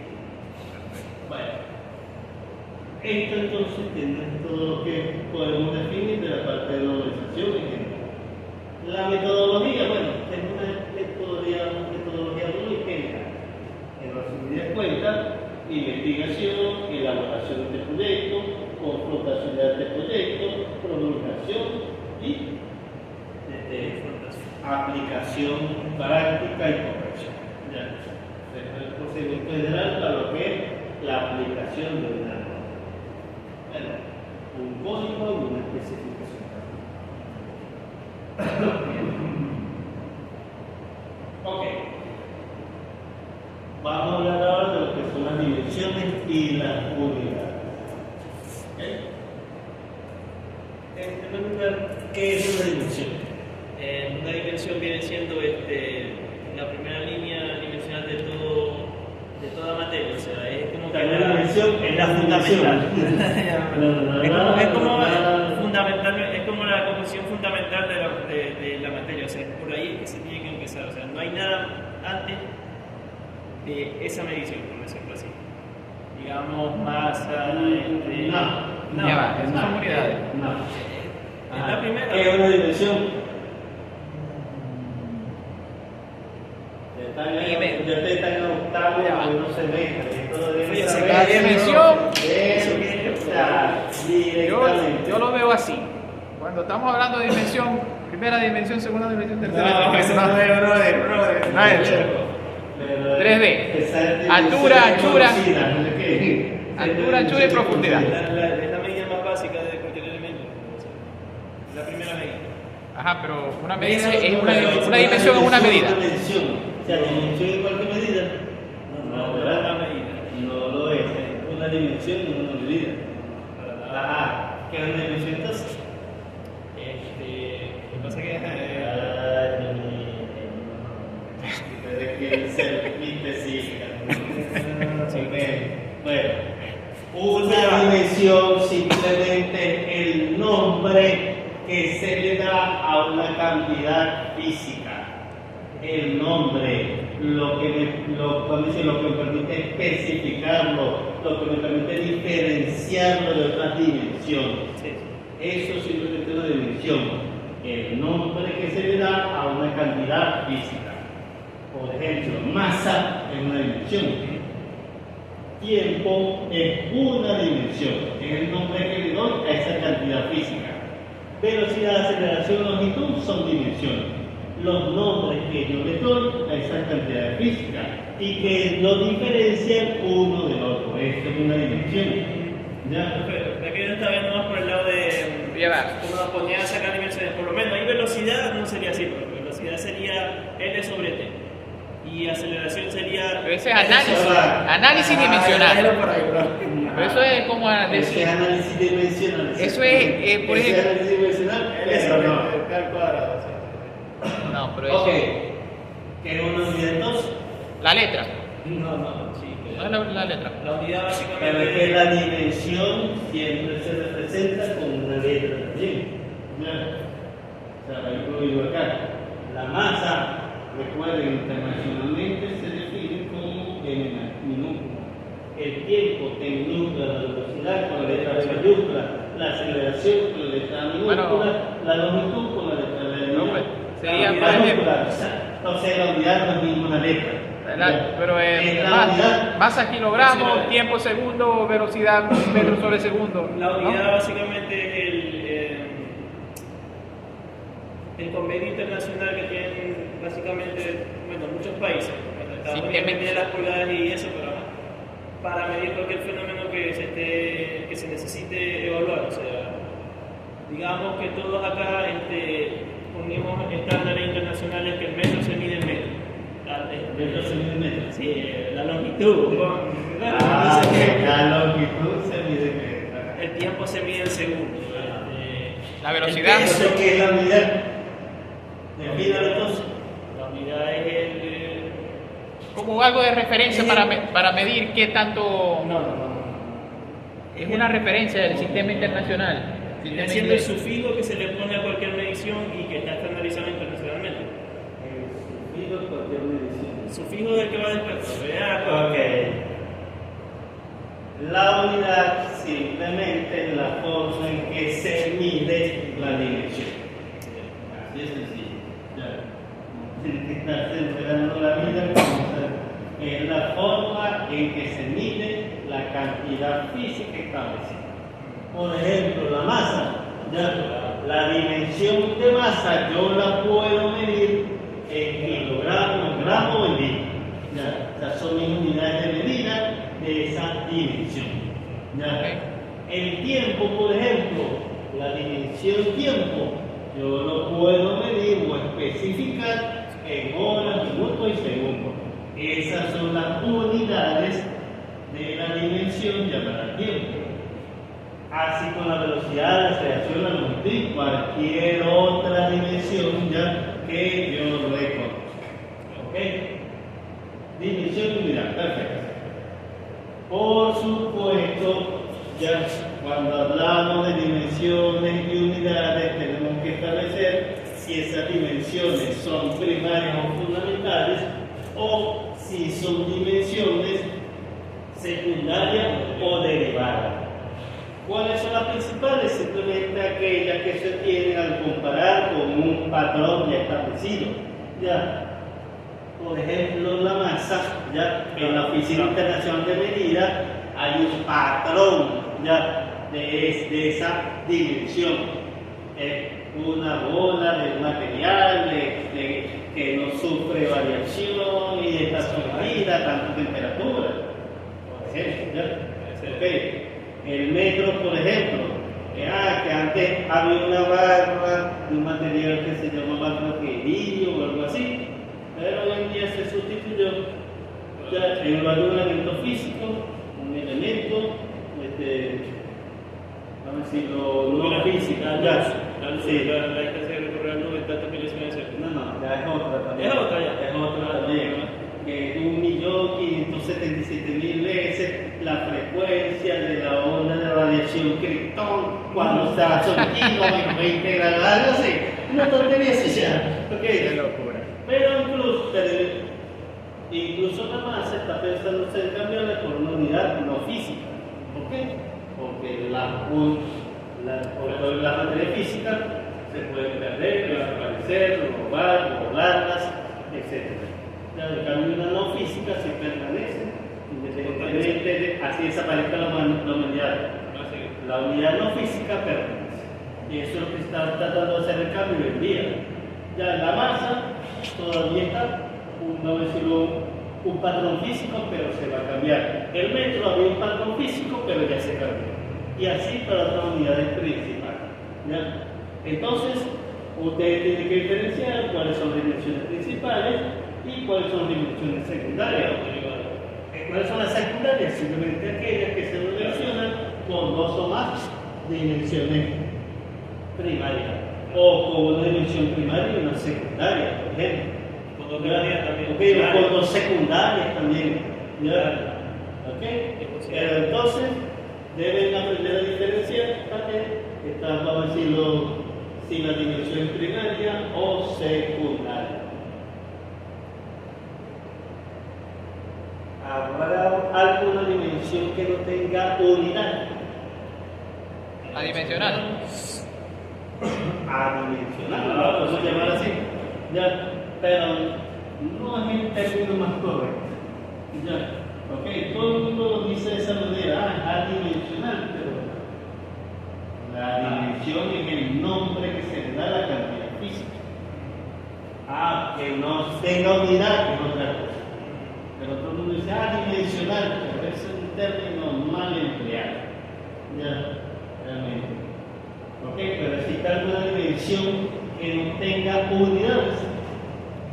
Bueno, esto entonces tiene todo lo que podemos definir de la parte de la organización en general. La metodología, bueno, es una metodología muy general. En resumidas cuentas, investigación, elaboración de proyectos, confrontación de proyectos, promulgación y aplicación práctica y corrección. Ya. El procedimiento general para lo que es la aplicación de una norma. Bueno, un código y una especificación. Ok. Vamos a hablar ahora de lo que son las dimensiones y las unidades. ¿Okay? En primer lugar, ¿qué es una dimensión? Una dimensión viene siendo la primera línea dimensional de toda materia, o sea, es como que La dimensión es la fundamental. Es como fundamental. es como la composición fundamental de la materia, o sea, es por ahí que se tiene que empezar, o sea, no hay nada antes de esa medición, por decirlo así. Digamos, masa, No. Ya va, esas son unidades. No. Es la primera. ¿Qué es una dimensión? Ya te están en octavo Ya va. de unos semestres. Esto debe Oye, saber la dimensión. eso, directamente. Yo lo veo así. Cuando estamos hablando de dimensión, primera dimensión, segunda dimensión, tercera No, eso no es brother. No es. Pero 3D. esa Altura, anchura. conocida, no sé qué. Altura, anchura y profundidad. Es la medida más básica de cualquier elemento. La primera medida. Ajá, pero una medida es una dimensión es una medida. Una dimensión. O sea, dimensión igual que medida. No, ¿verdad? Una medida. No lo es. Es una dimensión y una medida. Ajá. ¿Qué es una dimensión entonces? Lo que pasa que Ustedes quieren ser específicas. Bueno, una dimensión simplemente es el nombre que se le da a una cantidad física. El nombre, lo que me permite especificarlo, lo que me permite diferenciarlo de otras dimensiones. Eso simplemente es una dimensión, el nombre que se le da a una cantidad física. Por ejemplo, masa es una dimensión. Tiempo es una dimensión, es el nombre que le doy a esa cantidad física. Velocidad, aceleración, longitud son dimensiones. Los nombres que yo le doy a esa cantidad física y que lo diferencian uno del otro. Esto es una dimensión. ¿Ya? la que yo estaba viendo más por el lado de Llevar. cómo nos ponía a sacar dimensiones. Por lo menos ahí velocidad no sería así, porque velocidad sería L sobre T. Y aceleración sería. Pero ese es análisis dimensional. Pero eso es como Ese decir. análisis dimensional. Eso es, por Ese ejemplo. análisis dimensional. L sobre no. T al cuadrado. No, pero eso. Ok. ¿Qué es una unidad entonces? La letra. No, sí. No es la letra. La unidad Pero es que básicamente. la dimensión siempre se representa con una letra también. ¿Ya? O sea, lo digo acá. La masa, recuerden, internacionalmente se define como m minúscula. El tiempo en minúscula, la velocidad con la letra B mayúscula, la aceleración con la letra minúscula, Bueno. la longitud con la letra B No, minúscula. pues, La sería, unidad por ejemplo, muscular, o sea, entonces la unidad no es ninguna letra. Pero Es la unidad. masa kilogramos, tiempo segundo, velocidad metros sobre segundo. La unidad ¿no? básicamente es el convenio internacional que tienen básicamente, bueno, muchos países. Estados Unidos tiene las pulgadas y eso, pero para medir cualquier fenómeno que se necesite evaluar. O sea, digamos que todos acá ponemos estándares internacionales que el metro se mide en metro. Metro se mide en metro. Sí, la longitud. La longitud se mide en metro. El tiempo se mide en segundos. La velocidad. ¿Eso qué es la unidad? Defínalo entonces. La unidad es Como algo de referencia para medir qué tanto. No. Es una referencia del sistema internacional. Viene siendo el sufijo que se le pone a cualquier medición y que está estandarizado internacionalmente. Sufijo cualquier medición. El sufijo es el que va después. Ok. La unidad simplemente es la forma en que se mide la dimensión. Así es sencillo. Ya. Tiene que estar enredando la vida. Es la forma en que se mide la cantidad física establecida. Por ejemplo, la masa. Ya. La dimensión de masa yo la puedo medir en kilogramos, gramos o en litros. Ya. O sea, son mis unidades de medida de esa dimensión. ¿Ya? El tiempo, por ejemplo, la dimensión tiempo, yo lo puedo medir o especificar en horas, minutos y segundos. Esas son las unidades de la dimensión llamada tiempo. Así con la velocidad, la aceleración, la longitud, cualquier otra dimensión ya que yo reconozco. ¿Ok? Dimensión y unidad, perfecto. Por supuesto, ya cuando hablamos de dimensiones y unidades, tenemos que establecer si esas dimensiones son primarias o fundamentales o si son dimensiones secundarias o derivadas. ¿Cuáles son las principales? Simplemente aquellas que se tienen al comparar con un patrón ya establecido. Ya. Por ejemplo, la masa, ya en la Oficina Internacional de Medida hay un patrón ya de esa dimensión. Es una bola de material que no sufre variación y está sometida a tanta temperatura. Por ejemplo, ¿ya? Okay. El metro, por ejemplo, que antes había una barra de un material que se llamaba troquerillo o algo así. Pero hoy en día se sustituyó ya en lugar de un elemento físico, un elemento, vamos a decirlo, no físico. La luz, sí. La que se recorre la nube, tantas milisegundos. No, ya es otra también. Es otra ya. Es otra también. Que 1.577.000 veces la frecuencia de la onda de radiación Krypton cuando está sometido a 20 grados, algo así. Una tontería así ya. Qué locura. Pero incluso la masa está pensando en cambiarla por una unidad no física. ¿Por qué? Porque la materia física se puede perder, desaparecer, robar, volarlas, etc. Ya, en cambio, una no física sí permanece, independientemente de así desaparezca la humanidad. La unidad no física permanece. Y eso es lo que está tratando de hacer el cambio hoy en día. Ya la masa todavía está, vamos a decirlo, un patrón físico, pero se va a cambiar. El metro había un patrón físico, pero ya se cambió. Y así para otras unidades principales. ¿Ya? Entonces, ustedes tienen que diferenciar cuáles son las dimensiones principales y cuáles son las dimensiones secundarias. ¿Cuáles son las secundarias? Simplemente aquellas que se relacionan con dos o más dimensiones primarias. O con una dimensión primaria y una secundaria, por ejemplo. Con dos primarias también. Okay, o con dos secundarias también. ¿Ya? ¿Okay? Entonces, deben aprender a diferenciar también, vamos a decirlo, si la dimensión es primaria o secundaria. ¿Habrá alguna dimensión que no tenga unidad? Adimensional. Adimensional, lo vamos a llamar así. Ya, pero no es el término más correcto. Ya, ok, todo el mundo lo dice de esa manera, adimensional, pero la dimensión es el nombre que se le da a la cantidad física. Que no tenga unidad es otra cosa. Pero todo el mundo dice adimensional, pero ese es un término mal empleado. Ya, realmente. Ok, pero existe alguna dimensión que no tenga unidades.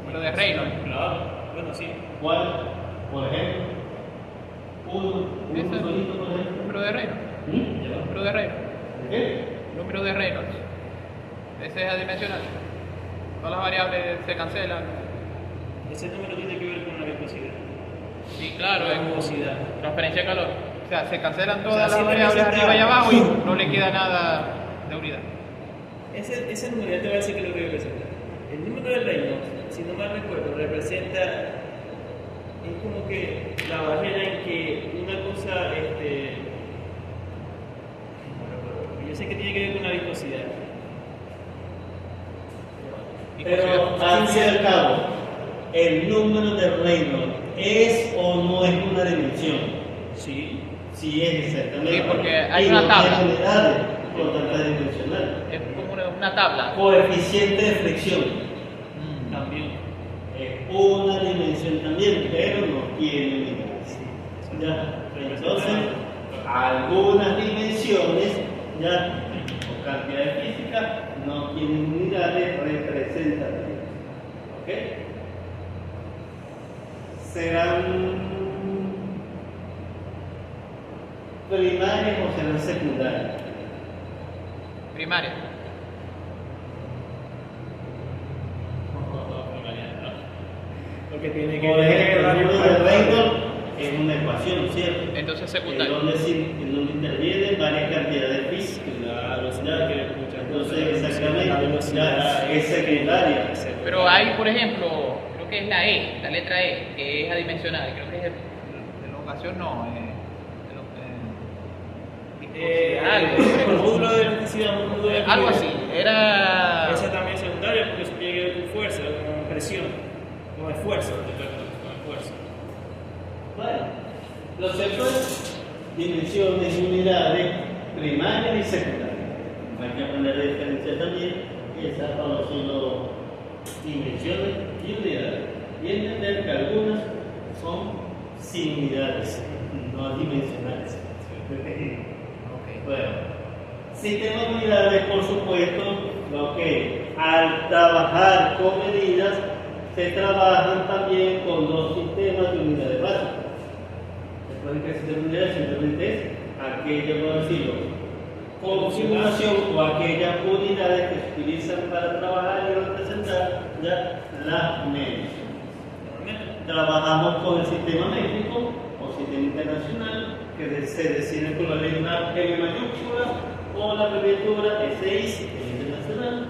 Número de Reynolds. Claro, bueno, sí. ¿Cuál? Por ejemplo, uno solito, por ejemplo. Número de Reynolds. Número de Reynolds. ¿Qué? Número de Reynolds. Ese es adimensional. Todas las variables se cancelan. Ese número tiene que ver con la viscosidad. Sí, claro, La viscosidad. transferencia de calor. O sea, se cancelan todas O sea, las siempre variables necesita- arriba y abajo y no le queda nada. de unidad. Ese número ya te voy a decir que lo que representa. El número de reinos, si no mal recuerdo, representa, es como que la barrera en que una cosa, no recuerdo, yo sé que tiene que ver con la viscosidad. Pero al fin y al cabo, el número de reinos ¿es o no es una dimensión? Sí. Sí, es exactamente. Sí, porque hay Y una no tabla. tiene unidades, por lo tanto es dimensional. Es como una tabla. Coeficiente de fricción. También. Es una dimensión también, pero no tiene unidades. Ya. Entonces, algunas dimensiones, ya, o cantidades físicas, no tienen unidades representativas. ¿Ok? Serán primarias o serán secundarias. Primaria. Porque tiene que Por ejemplo, el número de varios Reynolds es una ecuación, ¿cierto? Entonces En secundaria. donde intervienen varias cantidades físicas. Claro, sí, Ya, que muchas entonces, cosas, la exactamente, velocidad, ya es secundaria. Pero hay, por ejemplo, creo que es la E, la letra E, que es adimensional. Creo que es de elongación, no. Algo, el módulo de elasticidad, un módulo de Algo así. fluidez. Era. Esa también es secundaria porque eso tiene que ver con fuerza, con presión, con esfuerzo, con esfuerzo. Bueno, lo cierto es dimensiones, unidades primarias y secundarias. Hay que aprender a diferenciar también esas para solo dimensiones y unidades. Y entender que algunas son sin unidades, no dimensionales. Bueno, sistema de unidades, por supuesto, lo que al trabajar con medidas se trabajan también con dos sistemas de unidades básicas. Recuerden que el sistema de unidades simplemente es aquella, por decirlo, configuración o aquellas unidades que se utilizan para trabajar y representar ya las medidas. Trabajamos con el sistema métrico o sistema internacional que se define con la letra M mayúscula o la abreviatura SI, internacional.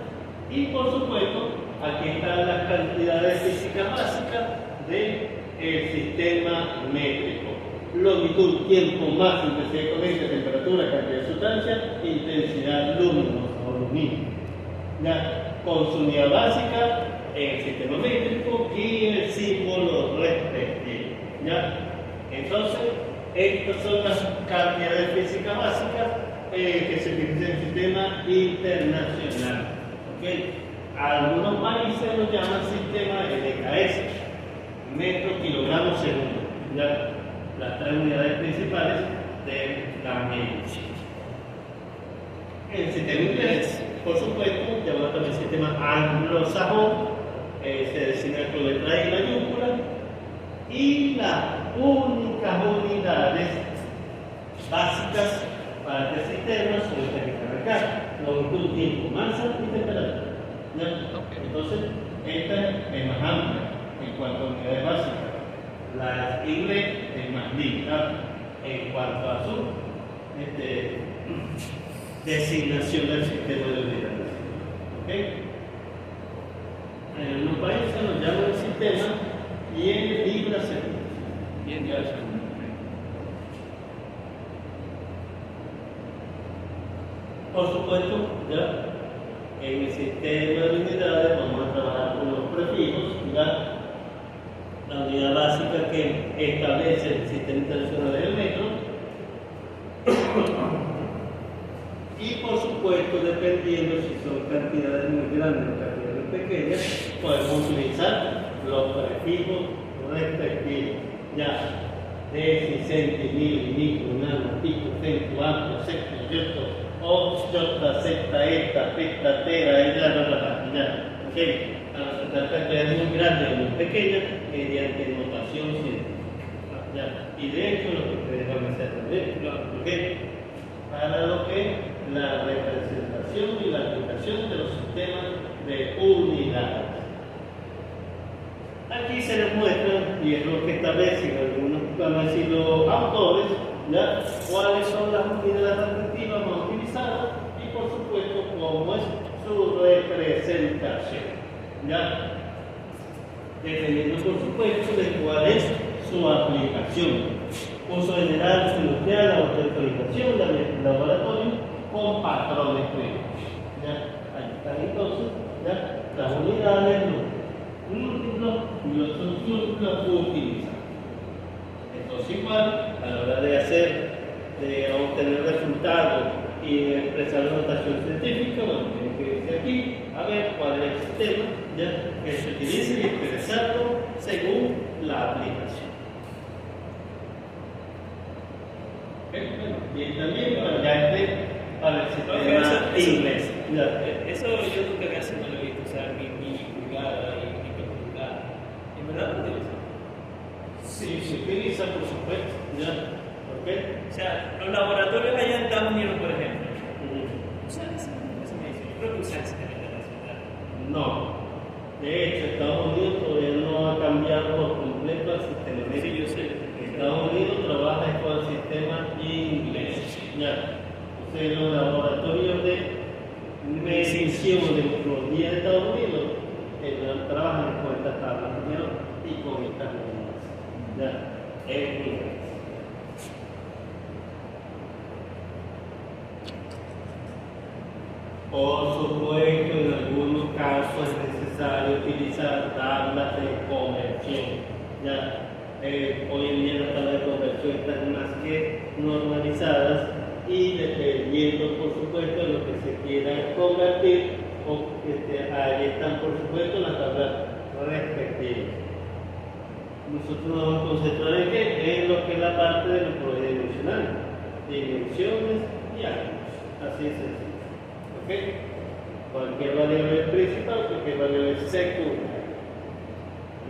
Y por supuesto, aquí están las cantidades físicas básicas del sistema métrico. Longitud, tiempo, masa, intensidad de corriente, temperatura, cantidad de sustancia, intensidad luminosa o lumínica. Ya, con su unidad básica en el sistema métrico y el símbolo respectivo. ¿Ya? Entonces, estas son las cantidades físicas básicas que se utilizan en el sistema internacional. ¿Okay? Algunos países lo llaman sistema LKS, metro, kilogramo, segundo. ¿Ya? Las tres unidades principales de la medición. El sistema inglés, por supuesto, llamado también sistema anglosajón, se designa con letra I mayúscula, y las únicas unidades básicas para este sistema son las que están acá: longitud, tiempo, masa y temperatura. ¿Ya? Entonces, esta es más amplia en cuanto a unidades básicas. La inglés es más limitada en cuanto a su designación del sistema de unidades. ¿Okay? En unos países nos llaman el sistema y en libras segundos. Bien, ya. Por supuesto, ya en el sistema de unidades vamos a trabajar con los prefijos, ¿ya? La unidad básica que establece el sistema internacional del metro. Y por supuesto, dependiendo si son cantidades muy grandes o cantidades muy pequeñas, podemos utilizar los prefijos respectivos. Ya, deci, centi, mil, micro, nano, pico, cento, amplio, sexto, yoto, o, yota, zeta, eta, peta, tera, ya. ¿Ok? Para representar cantidades muy grandes o muy pequeñas mediante notación científica. ¿Ya? Y de hecho, lo que ustedes van a hacer también, ¿ok? Para lo que es la representación y la aplicación de los sistemas de unidades. Aquí se les muestra, y es lo que establecen algunos, van a decir los autores, ¿ya? Cuáles son las unidades respectivas más utilizadas y por por supuesto, cómo es su representación. ¿Ya? Dependiendo, por supuesto, de cuál es su aplicación. Uso general, industrial, autorización, laboratorio, con patrones clínicos. ¿Ya? Ahí están entonces, ¿ya? Las unidades, los múltiplos y los subgrupos utilizados. Entonces, igual, a la hora de obtener resultados y expresar la notación científica, bueno, tienen que irse aquí a ver cuál es el sistema, ¿ya? Que se utilice y expresarlo según la aplicación. Bueno, y también para el sistema inglés. Eso yo nunca casi no lo he visto usar ni pulgada ni pulgada. ¿En verdad no lo usan? Sí, se utiliza, por supuesto. ¿Ya? ¿Okay? O sea, los laboratorios allá en Estados Unidos, por ejemplo, usan esa medición. Yo creo que usan ese sistema internacional. No. De hecho, Estados Unidos todavía no ha cambiado por completo al sistema médico. Sí, yo sé. Estados Unidos trabaja con el sistema inglés. ¿Ya? O sea, los laboratorios de medición de metrología de Estados Unidos trabajan con estas tablas primero y con estas medidas. ¿Ya? En inglés. Por supuesto, en algunos casos es necesario utilizar tablas de conversión. ¿Ya? Hoy en día las tablas de conversión están más que normalizadas y dependiendo, por supuesto, de lo que se quiera convertir, ahí están, por supuesto, las tablas respectivas. Nosotros nos vamos a concentrar en qué, en lo que es la parte de los dimensionales, dimensiones y ángulos. Así es sencillo. ¿Ok? Cualquier variable principal, cualquier variable secundaria.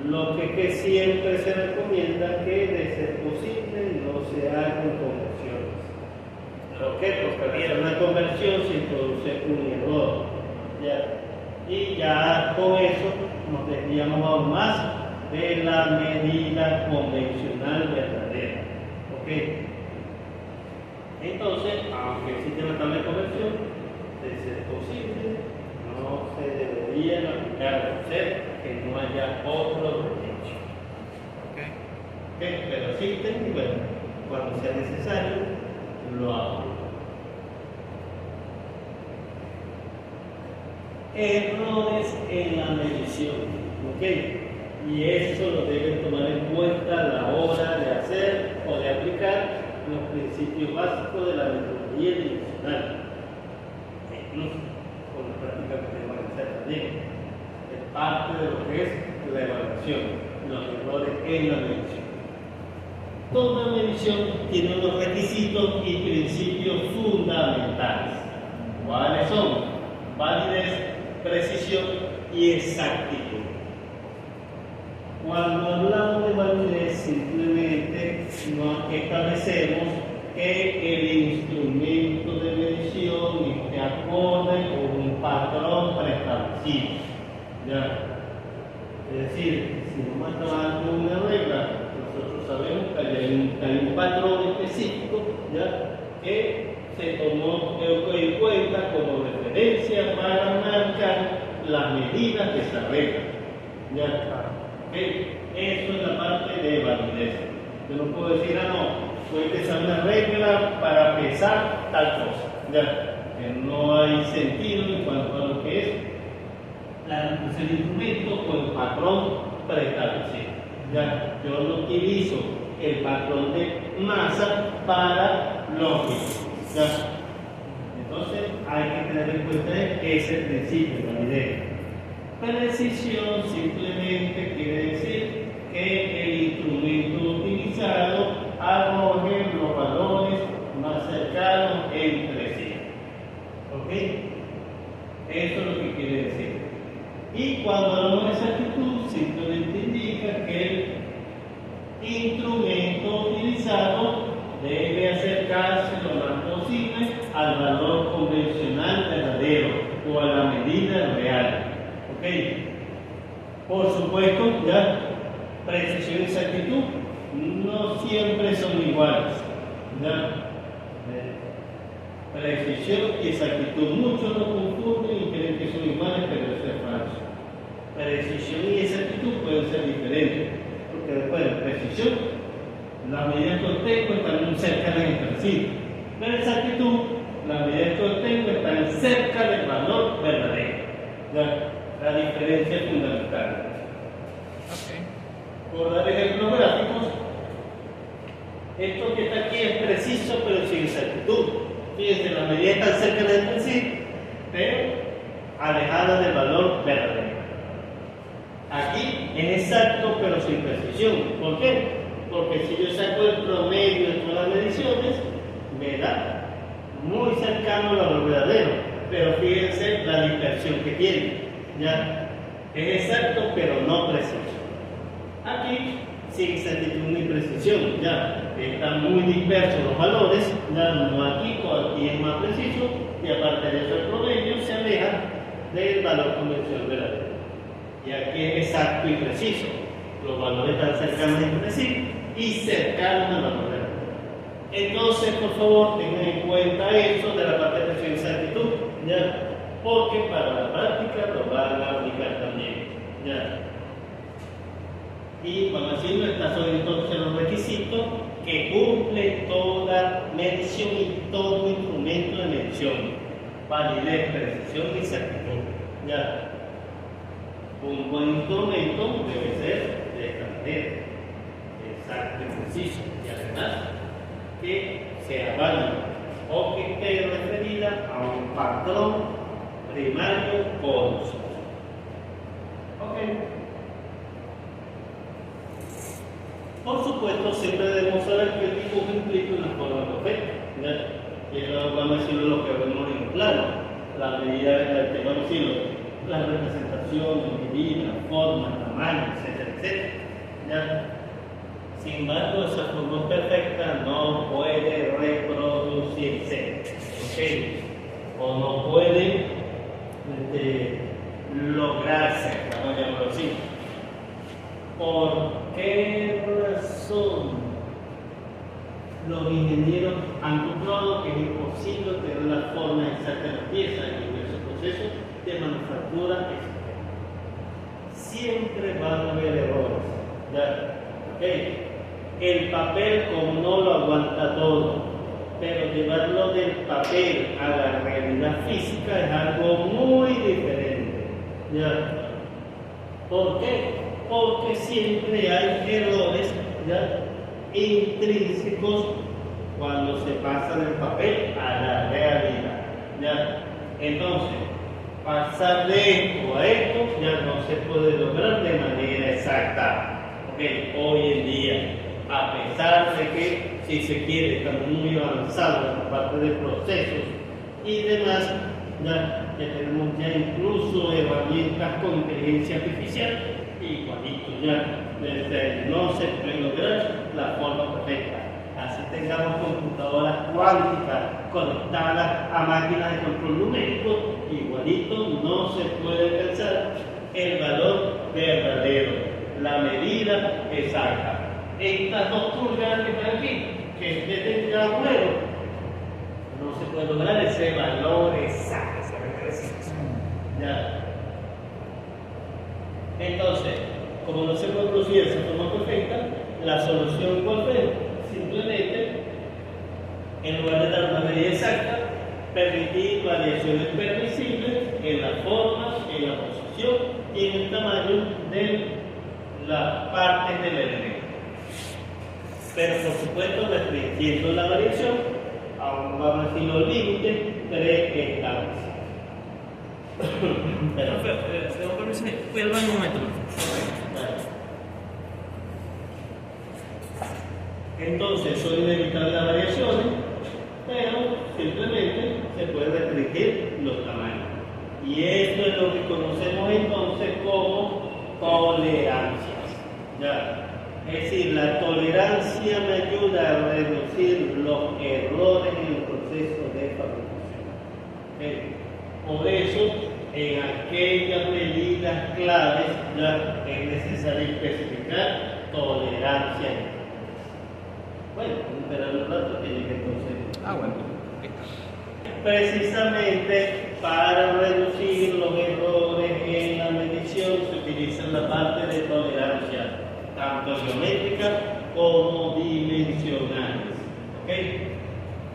Lo que siempre se recomienda que, de ser posible, no se hagan conversiones. ¿Por qué? Porque en una conversión se introduce un error. ¿Ya? Y ya con eso nos desviamos aún más de la medida convencional verdadera. ¿Ok? Entonces, aunque existe una tabla de conversión, de ser posible, no se debería aplicar a ser que no haya otro derecho. Okay. Pero existen y bueno, cuando sea necesario, lo hago. Errores en la medición. ¿Ok? Y eso lo deben tomar en cuenta a la hora de hacer o de aplicar los principios básicos de la metodología dimensional. Incluso con la práctica que tenemos que hacer también. Es parte de lo que es la evaluación, los errores en la medición. Toda medición tiene unos requisitos y principios fundamentales. ¿Cuáles son? Validez, precisión y exactitud. Cuando hablamos de validez, simplemente nos establecemos que el instrumento de medición esté acorde con un patrón preestablecido. ¿Ya? Es decir, si no está dando una regla, nosotros sabemos que hay un patrón específico, ¿ya? Que se tomó en cuenta como referencia para marcar las medidas de esa regla. ¿Ya? ¿Okay? Eso es la parte de validez. Yo no puedo decir, no, puede pesar una regla para pesar tal cosa. ¿Ya? Que no hay sentido en cuanto a lo que es el instrumento o el patrón preestablecido. ¿Ya? Yo no utilizo el patrón de masa para lógica. ¿Ya? Entonces hay que tener en cuenta ese principio de validez. Precisión simplemente quiere decir que el instrumento utilizado arroje los valores más cercanos entre sí. ¿Ok? Eso es lo que quiere decir. Y cuando hablamos de exactitud, simplemente indica que el instrumento utilizado debe acercarse lo más posible al valor convencional verdadero o a la medida real. ¿Ok? Por supuesto, ya, precisión y exactitud no siempre son iguales. ¿Ya? Precisión y exactitud. Muchos lo confunden y creen que son iguales, pero eso es falso. Precisión y exactitud pueden ser diferentes. Porque después de precisión, las medidas que obtengo están muy cercanas entre sí. Pero exactitud, las medidas que obtengo están cerca del valor verdadero. Ya, la diferencia es fundamental. Por dar ejemplos gráficos, esto que está aquí es preciso pero sin exactitud. Fíjense, las medidas están cerca entre sí, pero alejadas del valor verdadero. Aquí es exacto pero sin precisión. ¿Por qué? Porque si yo saco el promedio de todas las mediciones, me da muy cercano al valor verdadero. Pero fíjense la dispersión que tiene. ¿Ya? Es exacto pero no preciso. Aquí, sin exactitud ni precisión, ya están muy dispersos los valores, ya no aquí es más preciso, y aparte de eso el promedio se aleja del valor convencional verdadero. Y aquí es exacto y preciso, los valores están cercanos entre sí y cercanos al valor verdadero. Entonces, por favor, tengan en cuenta eso de la parte de presión y exactitud, ya, porque para la práctica lo van a aplicar también, ya. Y vamos a decirlo, estos son entonces los requisitos que cumple toda medición y todo instrumento de medición. Validez, precisión y exactitud. Ya. Un buen instrumento debe ser de esta manera, exacto y preciso, y además que sea válido o que esté referida a un patrón primario conocido. Ok. Por supuesto, siempre debemos saber que el dibujo implica una forma perfecta. Y eso vamos a decirlo lo que vemos en el plano. La medida de la vamos a decirlo, la representación, medida, forma, tamaño, etcétera, etcétera. ¿Ya? Sin embargo, esa forma perfecta no puede reproducirse. ¿Okay? O no puede lograrse, vamos a llamarlo así. ¿Por qué razón? Los ingenieros han comprobado que es imposible tener la forma exacta de la pieza en diversos procesos de manufactura externa. Siempre van a haber errores. ¿Ya? ¿Okay? El papel, como no lo aguanta todo, pero llevarlo del papel a la realidad física es algo muy diferente. ¿Ya? ¿Por qué? Porque siempre hay errores, ¿ya?, intrínsecos cuando se pasa del papel a la realidad. ¿Ya? Entonces, pasar de esto a esto ya no se puede lograr de manera exacta. ¿Okay? Hoy en día, a pesar de que, si se quiere, estamos muy avanzados en la parte de procesos y demás, ya tenemos ya incluso herramientas con inteligencia artificial, igualito ya, no se puede lograr la forma perfecta. Así tengamos computadoras cuánticas conectadas a máquinas de control numérico, igualito no se puede alcanzar el valor verdadero, la medida exacta. Estas dos pulgadas que están aquí, que es de agujero, no se puede lograr ese valor exacto, ¿ya? Entonces, como no se puede producir esa forma perfecta, la solución cuál fue? Simplemente, en lugar de dar una medida exacta, permitir variaciones permisibles en la forma, en la posición y en el tamaño de las partes del elemento. Pero por supuesto, restringiendo la variación, aún vamos a decir los límites preestablecidos. Tengo permiso, voy al baño un momento. Entonces, son inevitables las variaciones, pero simplemente se puede restringir los tamaños. Y esto es lo que conocemos entonces como tolerancias. ¿Ya? Es decir, la tolerancia me ayuda a reducir los errores en el proceso de fabricación. ¿Okay? Por eso, en aquellas medidas claves ya es necesario especificar tolerancia. Bueno, esperar un rato que llegue entonces. Bueno. precisamente para reducir los errores en la medición se utiliza la parte de tolerancia, tanto geométrica como dimensionales. ¿Ok?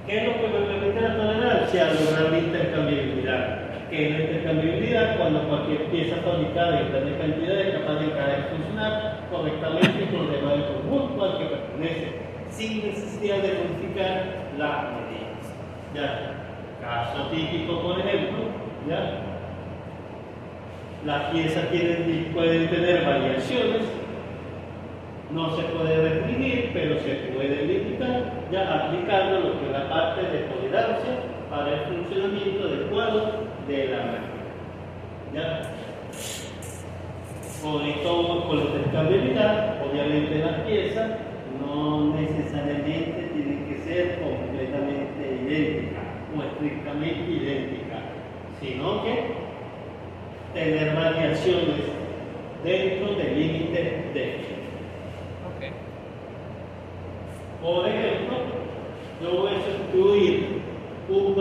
¿Qué es lo que me permite la tolerancia? Lograr la intercambiabilidad. ¿Qué es la intercambiabilidad? Cuando cualquier pieza fabricada en grandes cantidades es capaz de encajar y funcionar correctamente con el demás del conjunto al que pertenece, sin necesidad de modificar las medidas. ¿Ya? Caso típico, por ejemplo, ¿ya? Las piezas pueden tener variaciones, no se puede restringir, pero se puede limitar, ya aplicando lo que es la parte de tolerancia para el funcionamiento adecuado de la máquina. ¿Ya? Con esto, con la intercambiabilidad, obviamente las piezas no necesariamente tienen que ser completamente idénticas o estrictamente idénticas, sino que tener variaciones dentro del límite de. Ok. Por ejemplo, yo voy a sustituir un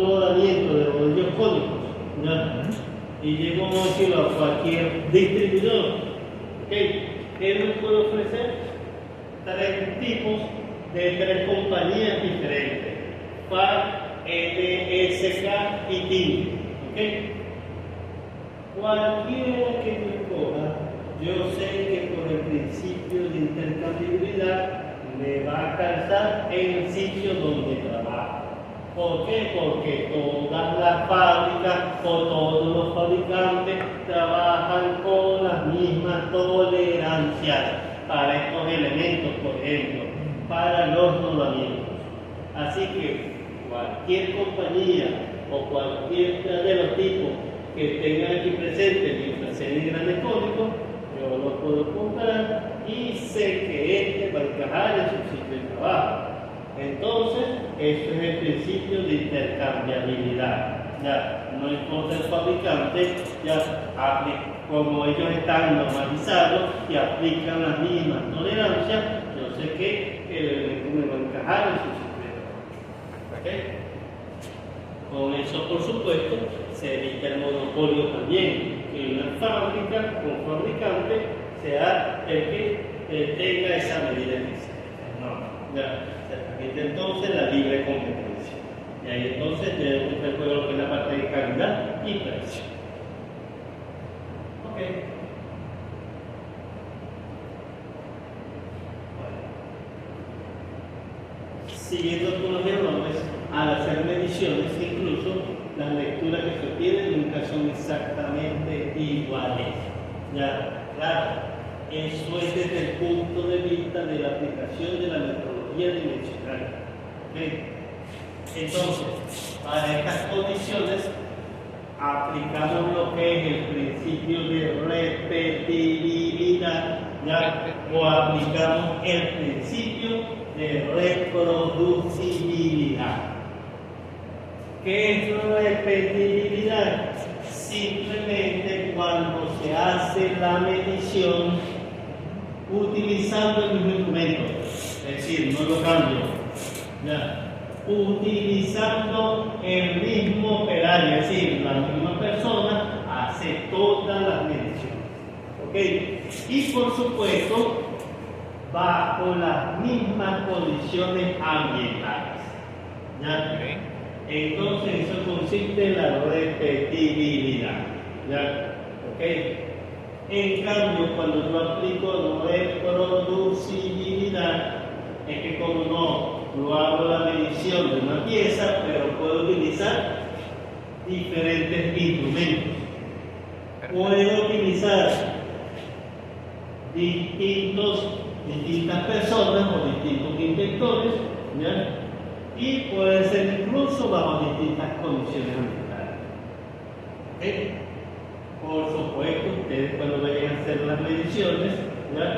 rodamiento de rodillos cónicos, ¿ya? Y llego a decirlo a cualquier distribuidor, ¿okay? Él me puede ofrecer 3 tipos de 3 compañías diferentes: FAR, NSK y TIM. ¿Okay? Cualquiera que me coja, yo sé que por el principio de intercambiabilidad me va a calzar en el sitio donde trabajo. ¿Por qué? Porque todas las fábricas o todos los fabricantes trabajan con las mismas tolerancias para estos elementos, por ejemplo, para los rodamientos. Así que cualquier compañía o cualquiera de los tipos que tengan aquí presente mientras sean en grandes cónicos, yo lo puedo comprar y sé que este va a encajar en su sitio de trabajo. Entonces, esto es el principio de intercambiabilidad. Ya, no importa el fabricante, ya como ellos están normalizados y aplican las mismas tolerancias, yo sé que el elemento me va a encajar en su sistema. ¿Okay? Con eso, por supuesto, se evita el monopolio también, que una fábrica o fabricante sea el que tenga esa medida física. No, ya. Se permite entonces la libre competencia. Y ahí entonces tenemos que ver lo que es la parte de calidad y precio. Ok. Bueno. Siguiendo con los errores, al hacer mediciones, incluso las lecturas que se obtienen nunca son exactamente iguales. Ya, claro. Eso es desde el punto de vista de la aplicación de la metodología dimensional. ¿Okay? Entonces, para estas condiciones, aplicamos lo que es el principio de repetibilidad, ¿ya? O aplicamos el principio de reproducibilidad. ¿Qué es repetibilidad? Simplemente cuando se hace la medición utilizando el mismo instrumento, es decir, no lo cambio, ¿ya? Utilizando el mismo operario, es decir, la misma persona hace todas las mediciones, ¿ok? Y por supuesto, bajo las mismas condiciones ambientales, ¿ya? Ok. Entonces eso consiste en la repetibilidad, ¿ya? ¿Ok? En cambio, cuando yo aplico reproducibilidad, es que como no hago la medición de una pieza, pero puedo utilizar diferentes instrumentos. Puedo utilizar distintas personas o distintos inventores, ¿ya? Y puede ser incluso bajo distintas condiciones ambientales. ¿Okay? Por supuesto, ustedes cuando vayan a hacer las mediciones, ¿ya?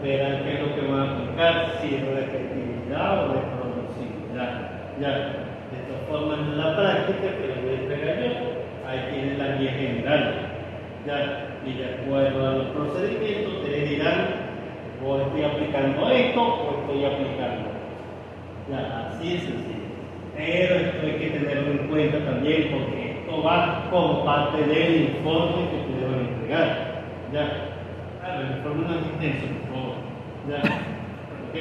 Verán qué es lo que van a aplicar, si es repetibilidad o reproducibilidad. ¿Ya? De todas formas, en la práctica que les voy a entregar yo, ahí tienen la guía general. ¿Ya? Y de acuerdo a los procedimientos, ustedes dirán, o estoy aplicando esto o estoy aplicando. Ya, así es sencillo. Pero esto hay que tenerlo en cuenta también porque esto va como parte del informe que ustedes van a entregar. ¿Ya? El informe no es extenso, por favor. ¿Ya? Ok.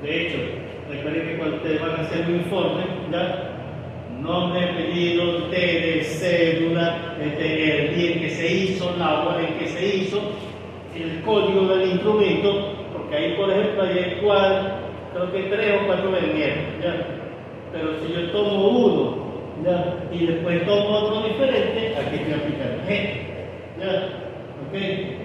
De hecho, recuerden que cuando ustedes van a hacer un informe, ¿ya? Nombre, apellido, ustedes, cédula, el día en que se hizo, la hora en que se hizo, el código del instrumento, porque ahí, por ejemplo, hay creo que 3 o 4 vernieres, ¿ya? Pero si yo tomo uno, ¿ya? Y después tomo otro diferente, aquí estoy aplicando G, ¿ya? ¿Ok?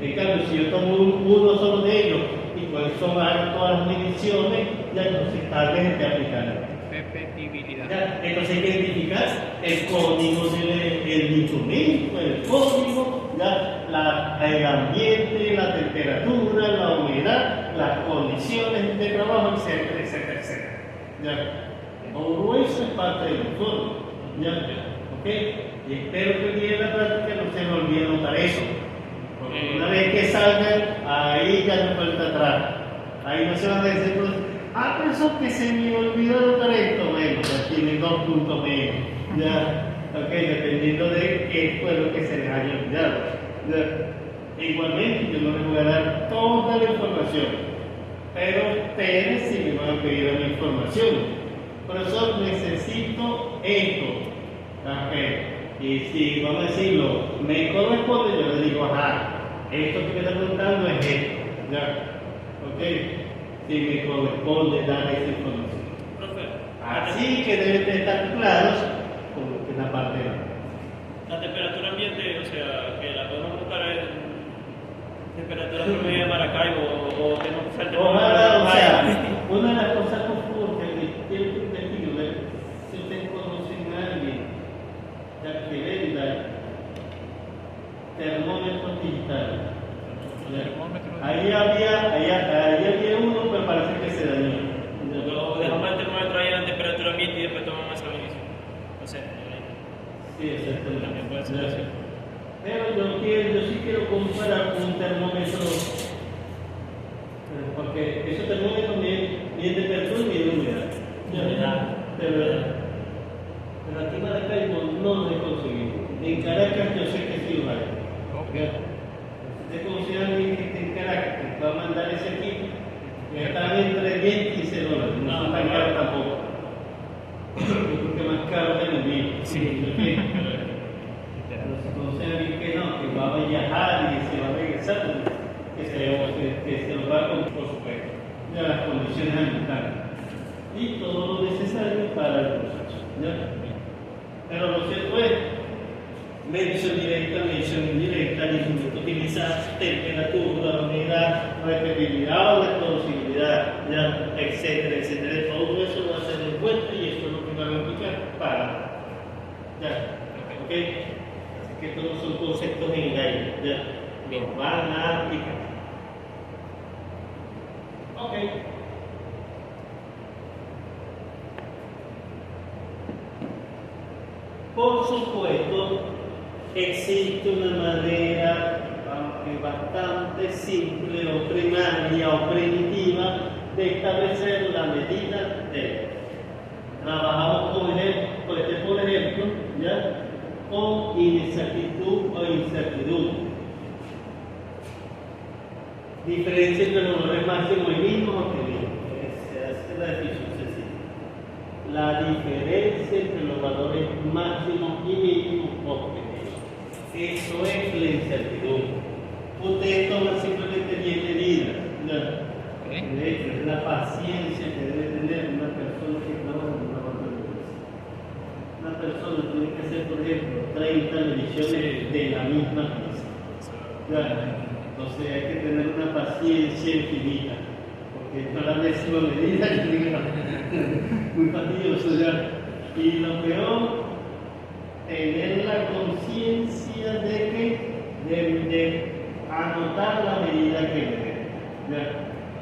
En cambio, si yo tomo uno solo de ellos y con eso hago todas las mediciones, ya entonces tal vez esté aplicando. Repetibilidad. ¿Ya? Entonces hay que identificar el código del instrumento, el código, ¿ya? El ambiente, la temperatura, la humedad, las condiciones de trabajo, etcétera, etcétera, etcétera. ¿Ya? Todo eso es parte del informe. ¿Ya? ¿Ok? Y espero que el día de la práctica no se me olvide anotar eso. Porque una vez que salgan, ahí ya no falta atrás. Ahí no se van a decir, pero eso que se me olvidó anotar esto. Bueno, ya tienen 2 puntos menos. ¿Ya? ¿Ok? Dependiendo de qué fue lo que se les haya olvidado. ¿Ya? Igualmente, yo no les voy a dar toda la información. Pero ustedes sí me van a pedir la información. Profesor, necesito esto. Ok. Y si, vamos a decirlo, me corresponde, yo le digo, ajá, esto que me está preguntando es esto. ¿Ya? Ok. Si me corresponde dar esa información. Profe, Así que deben de estar claros con lo que es la parte de la temperatura ambiente, o sea, que la podemos buscar en temperatura promedio de Maracaibo o tenemos que saltar. Ojalá, o sea, una de las cosas que quiero que investiguen, si ustedes conocen a alguien ya que venda termómetros digitales. Ahí había uno, pero parece que se dañó. Luego dejamos el termómetro ahí en la temperatura ambiente y después tomamos esa medición. O sea, Sí, exactamente. también puede ser así. Pero yo sí quiero comparar un termómetro, porque esos termómetros miden temperatura y miden humedad. Pero aquí en Maracaibo no lo he conseguido. En Caracas yo sé que sí lo hay. Ok. Si usted conoce a alguien que esté en Caracas que va a mandar ese equipo, están entre 10 y 15 dólares. No son tan caros tampoco. Yo creo que más caro es el envío. Sí. Pero si conoce a alguien que no, que va a viajar y se va a regresar, que se lo va con, por supuesto, ya las condiciones ambientales y todo lo necesario para el proceso. ¿Ya? Pero lo cierto es, medición directa, medición indirecta, el utilizar temperatura, humedad, repetibilidad o reproducibilidad, ¿ya? Etcétera, etcétera. Todo eso lo va a hacer en cuenta y eso es lo que van a aplicar para. ¿Ya? ¿Ok? Así que estos no son conceptos generales, ¿ya? Los van a aplicar. Ok. Por supuesto, existe una manera bastante simple o primaria o primitiva de establecer la medida de. Trabajamos por ejemplo, ¿ya? Con inexactitud o incertidumbre. Diferencia entre los valores máximos y mínimos obtenidos. Esa es la definición sencilla. La diferencia entre los valores máximos y mínimos obtenidos. Eso es la incertidumbre. Ustedes toman simplemente 10 medidas. ¿Ya? De hecho, es la paciencia que debe tener una persona que trabaja en una laboratorio. Una persona tiene que hacer, por ejemplo, 30 mediciones de la misma pieza. ¿Ya? Entonces hay que tener una paciencia infinita, porque esto es la décima medida y muy fastidioso ya. Y lo peor, tener la conciencia de anotar la medida que debe.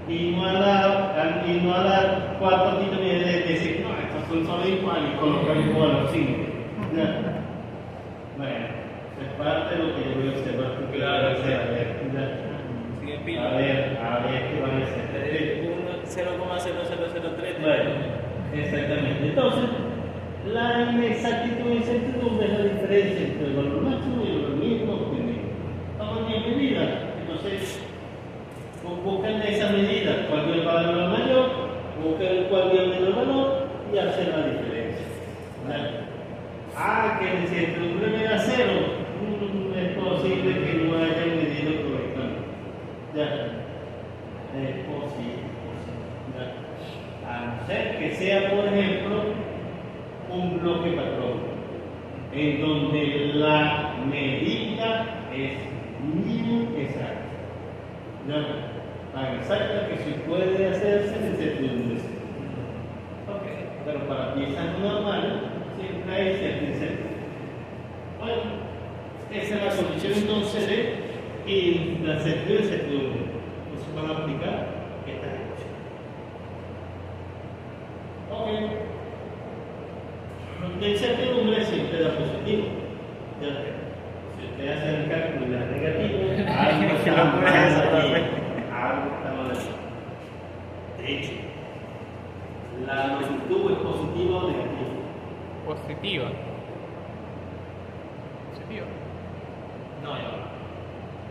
Y no a la 4 quinta medida de decir, no, estos son solo iguales y colocar igual a los 5. Bueno, es parte de lo que yo voy a observar. Claro, a ver, qué van a hacer. 0,0003. Bueno, exactamente. Entonces, La inexactitud y incertidumbre es la diferencia entre el valor máximo y el valor mínimo obtenido. Toman en medida, entonces buscan esa medida, cuál dio el valor mayor, buscan cuál dio el menor valor y hacen la diferencia. Que la incertidumbre era cero, es posible que no haya medido correctamente. Es posible. A no ser que sea, por ejemplo, un bloque patrón, en donde la medida es muy exacta. Tan exacta que si puede hacerse en incertidumbre. Pero para piezas normales siempre hay cierta incertidumbre. Bueno, esa es la condición entonces de y la certidumbre y incertidumbre. Entonces van a aplicar esta ecuación. La incertidumbre siempre da positivo. Si usted hace el cálculo y da negativo, algo está mal. De hecho, la longitud es positiva o negativa. Positiva. Positiva. No,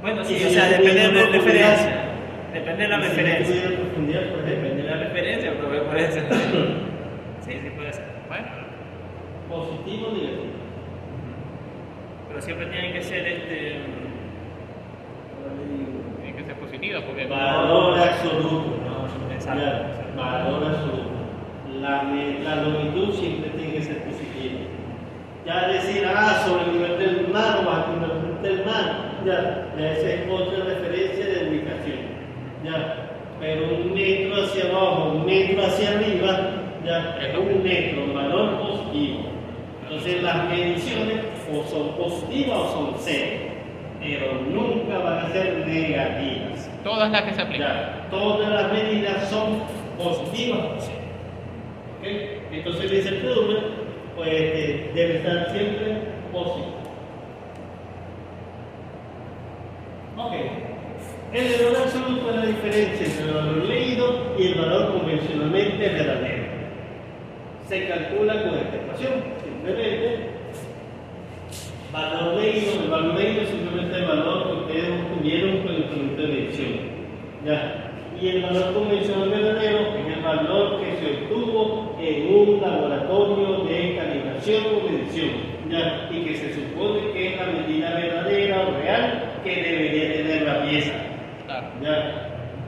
bueno, sí, o sea, depende de la referencia. Depende de la referencia. Depende de la referencia, pero puede ser. Sí, puede ser. Bueno. Positivo o negativo. Pero siempre tiene que ser Tiene que ser positiva porque valor absoluto. Exacto. Valor absoluto. La longitud siempre tiene que ser positiva. Ya decir, sobre el nivel del mar o bajo el nivel del mar, ya esa es otra referencia de ubicación. Pero un metro hacia abajo, un metro hacia arriba, es un metro, un valor positivo. Entonces las mediciones o son positivas o son cero, pero nunca van a ser negativas. todas las que se aplican. Todas las medidas son positivas o cero. Entonces la incertidumbre debe estar siempre positiva. El error absoluto es la diferencia entre el valor leído y el valor convencionalmente verdadero. Se calcula con esta ecuación, simplemente valor leído, el valor leído es simplemente el valor que ustedes obtuvieron con el instrumento de medición. Y el valor convencional verdadero es el valor que se obtuvo en un laboratorio de calibración o medición, y que se supone que es la medida verdadera o real que debería tener la pieza.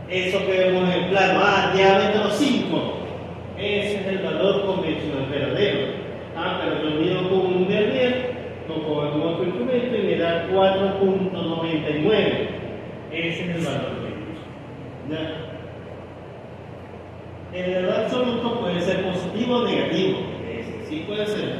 Eso que vemos en el plano, diámetro 5, ese es el valor convencional verdadero. Pero yo mido con un vernier, lo cojo en otro instrumento y me da 4.99. Ese es el valor medio. El error absoluto puede ser positivo o negativo. Ese sí puede ser,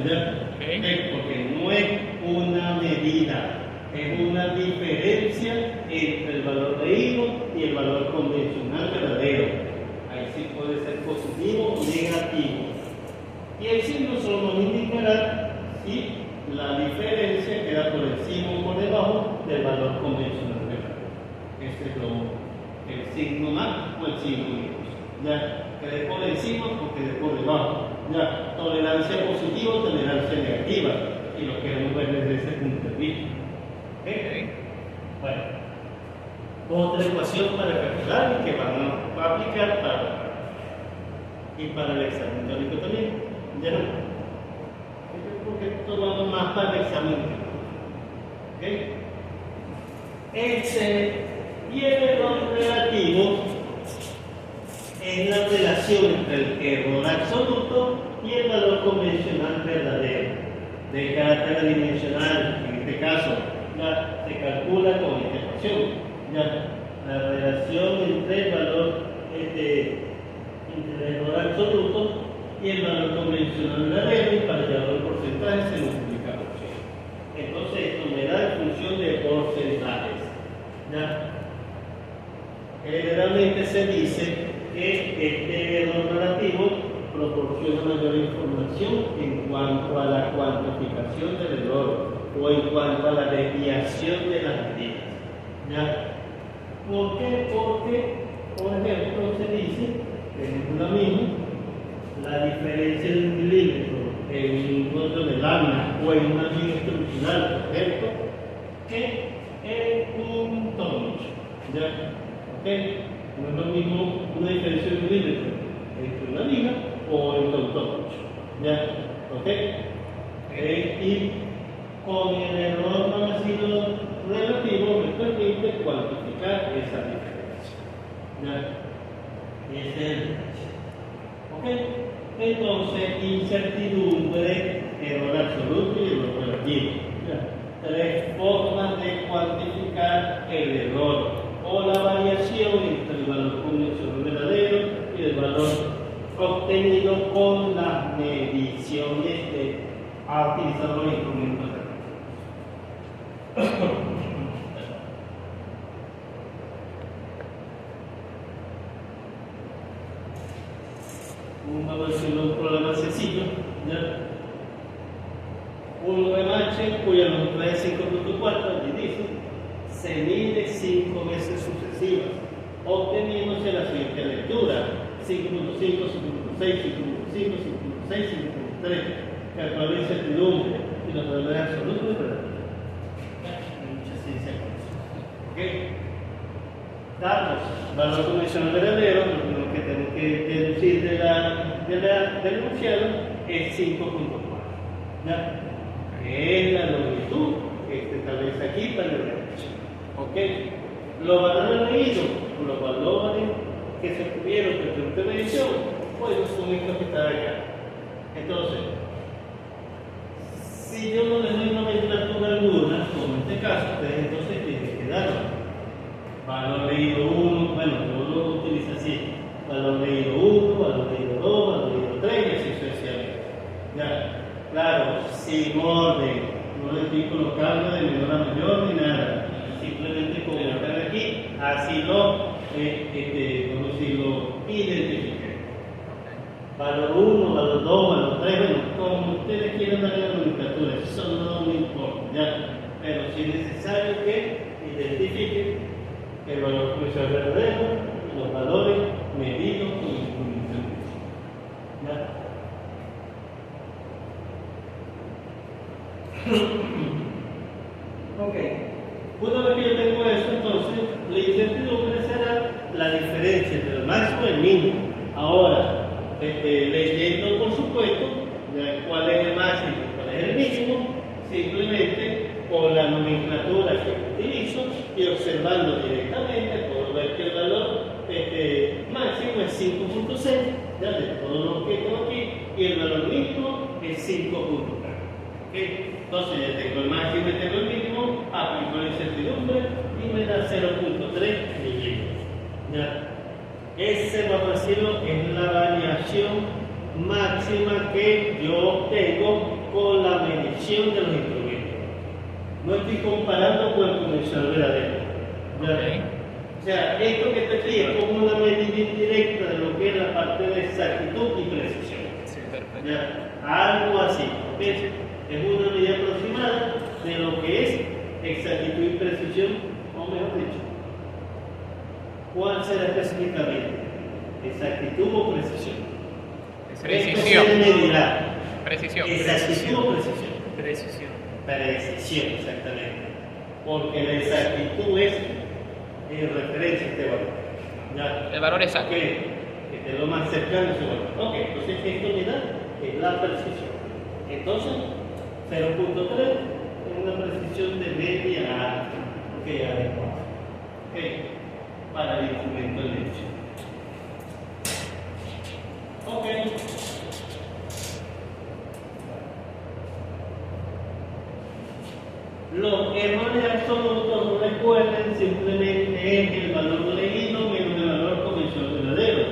porque no es una medida. Es una diferencia entre el valor leído y el valor convencional verdadero. Ahí sí puede ser positivo o negativo. Y el signo solo nos indicará si la diferencia queda por encima o por debajo del valor convencional verdadero. Ese es el signo más o el signo menos. Quede por encima o quede por debajo. Tolerancia positiva o tolerancia negativa. Y lo queremos ver desde ese punto de vista. Bueno, otra ecuación para calcular y que vamos a aplicar para el examen teórico también. Porque esto lo vamos más para el examen teórico. Y el error relativo es la relación entre el error absoluto y el valor convencional verdadero de carácter adimensional. En este caso, se calcula con esta ecuación. La relación entre el valor entre el error absoluto y el valor convencional verdadero, y para llevar el porcentaje se multiplica por 100. Entonces esto me da en función de porcentajes. Generalmente se dice que este error relativo proporciona mayor información en cuanto a la cuantificación del error o en cuanto a la desviación de las medidas. ¿Por qué? Porque, por ejemplo, se dice, en la misma, la diferencia de un milímetro en plana o en una línea estructural, por ejemplo, que en un tornillo. ¿Ya? ¿Ok? No es lo mismo una diferencia de un milímetro entre una liga o entre un tornillo. ¿Ya? ¿Ok? Y con el error nacido relativo me permite cuantificar esa diferencia. ¿Ya? Ese es el detalle. ¿Ok? Entonces, incertidumbre, error absoluto y error relativo. ¿Ya? Tres formas de cuantificar el error o la variación entre el valor convencional verdadero y el valor obtenido con las mediciones a utilizar los instrumentos. Vamos a decirlo un problema sencillo. ¿Ya? Un remache cuya longitud es 5.4 y dice se mide 5 veces sucesivas, obteniéndose la siguiente lectura: 5.5, 5.6, 5.5, 5.6, 5.3. Calcular la incertidumbre y los valores absolutos de verdad. Hay mucha ciencia con eso. ¿Ok? Datos, valor convencional verdadero, lo que tenemos que deducir del enunciado es 5.4. ¿Ya? Es la longitud que se establece aquí para el derecho. ¿Ok? Los valores leídos, los valores que se tuvieron que usted medición, pues son estos que están acá. Entonces, si yo no le doy una nomenclatura alguna, como en este caso, ustedes entonces tienen que darlo. Valor leído 1, bueno, yo lo utilizo así: valor leído 1, valor leído 2, valor leído 3 y así sucesivamente. Ya, claro, sin orden, no le estoy colocando de menor a mayor ni nada, simplemente como están aquí, así lo identifiqué. Valor 1, valor 2, valor 3, bueno, como ustedes quieran darle la nomenclatura, eso no me importa, ya, pero si es necesario que identifiquen el valor comercial verdadero y los valores medidos con instrumentos. ¿Ya? Ok. Una vez que yo tengo eso, entonces la incertidumbre será la diferencia entre el máximo y el mínimo. Ahora, leyendo por supuesto ya cuál es el máximo y cuál es el mínimo, simplemente con la nomenclatura que utilizo y observando directamente, puedo ver que el valor máximo es 5.6, ya de todo lo que tengo aquí, y el valor mínimo es 5.3. ¿Okay? Entonces ya tengo el máximo y tengo el mínimo, aplico la incertidumbre y me da 0.3 milímetros. ¿Ya? Ese, vamos a decirlo, es la variación máxima que yo obtengo con la medición de los instrumentos. No estoy comparando con el convencional verdadero. Okay. O sea, esto que te aquí es como una medida indirecta de lo que es la parte de exactitud y precisión. Sí, perfecto. ¿Ya? Algo así. ¿Okay? Es una medida aproximada de lo que es exactitud y precisión, o mejor dicho, ¿cuál será específicamente? ¿Exactitud o precisión? Precisión. Esto se medirá. Precisión. ¿Exactitud o precisión? Precisión. Precisión, exactamente. Porque la exactitud es en referencia a este valor. ¿Ya? El valor exacto. Que es lo más cercano a ese valor. Ok, entonces esta unidad es la precisión. Entonces, 0.3 es una precisión de media alta. Ok, adecuada. Ok, para el instrumento de medición. Ok. Los errores absolutos, recuerden, simplemente es el valor leído menos el valor convencional verdadero.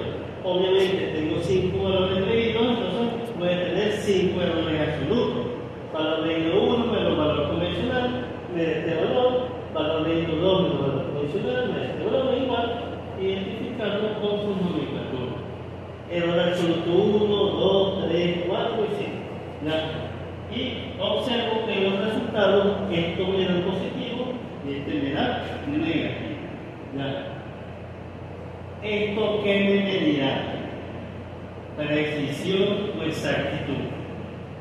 Obviamente tengo 5 valores leídos, entonces voy a tener 5 errores absolutos. Valor leído 1 menos valor convencional, me da este valor leído 2 menos valor convencional, me da este valor, igual, identificarlo con su nomenclatura. Error absoluto 1, 2, 3, 4 y 5. ¿Ya? Y observo que los resultados, esto me da positivo y este me da negativo. ¿Ya? ¿Esto qué me medirá? Precisión o exactitud.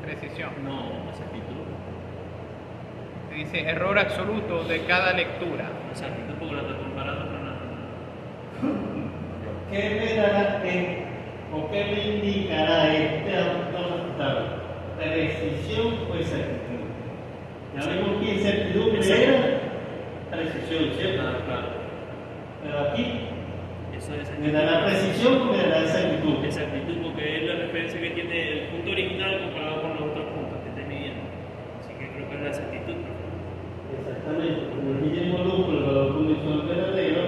Precisión. No, exactitud. dice error absoluto de cada lectura. Exactitud porque lo está comparando con la... ¿Qué me dará o qué me indicará este resultado? ¿Precisión o exactitud? Ya vimos que incertidumbre era precisión, ¿cierto? Claro. Pero aquí Eso es me dará precisión o me dará exactitud. exactitud porque es la referencia que tiene el punto original comparado con los otros puntos que esté midiendo. Así que creo que es la exactitud. Exactamente, como aquí ya involucro el valor condicional verdadero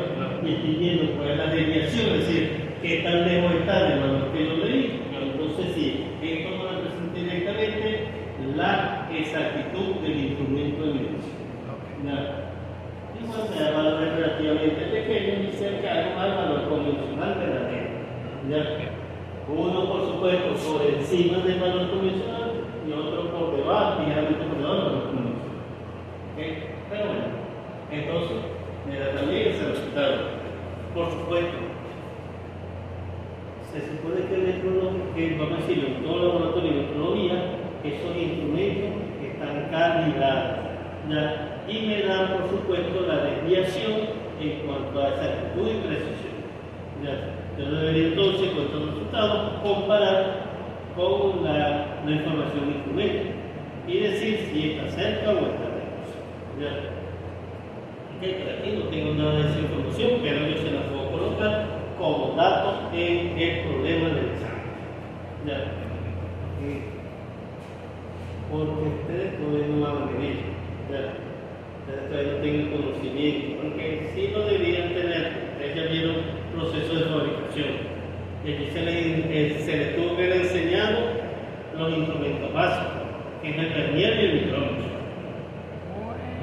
y estoy viendo cuál es la desviación, es decir, qué tan lejos está del valor que yo leí. Entonces, sí, esto no representa directamente la exactitud del instrumento de medición. Igual me da valores relativamente pequeños y cercanos al valor convencional verdadero. ¿Ya? Uno, por supuesto, por encima del valor convencional y otro por debajo, ligeramente por debajo del valor convencional. ¿Okay? Pero bueno, entonces me da también ese resultado. Por supuesto, se supone que vamos a decirlo, en todo laboratorio de metrología, esos instrumentos están calibrados, ¿ya? Y me dan, por supuesto, la desviación en cuanto a exactitud y precisión. ¿Ya? Yo debería entonces, con estos resultados, comparar con la información del instrumento y decir si está cerca o está lejos. ¿Ya? Okay, por aquí no tengo nada de esa información, pero yo se la puedo colocar como datos en el problema del examen. ¿Ya? Porque ustedes todavía no van a venir. ¿Ya? Ustedes todavía no tienen conocimiento, porque sí lo deberían tener. Ustedes ya vieron procesos de fabricación. Y aquí se les tuvo que haber enseñado los instrumentos básicos, que es el vernier y el micrómetro.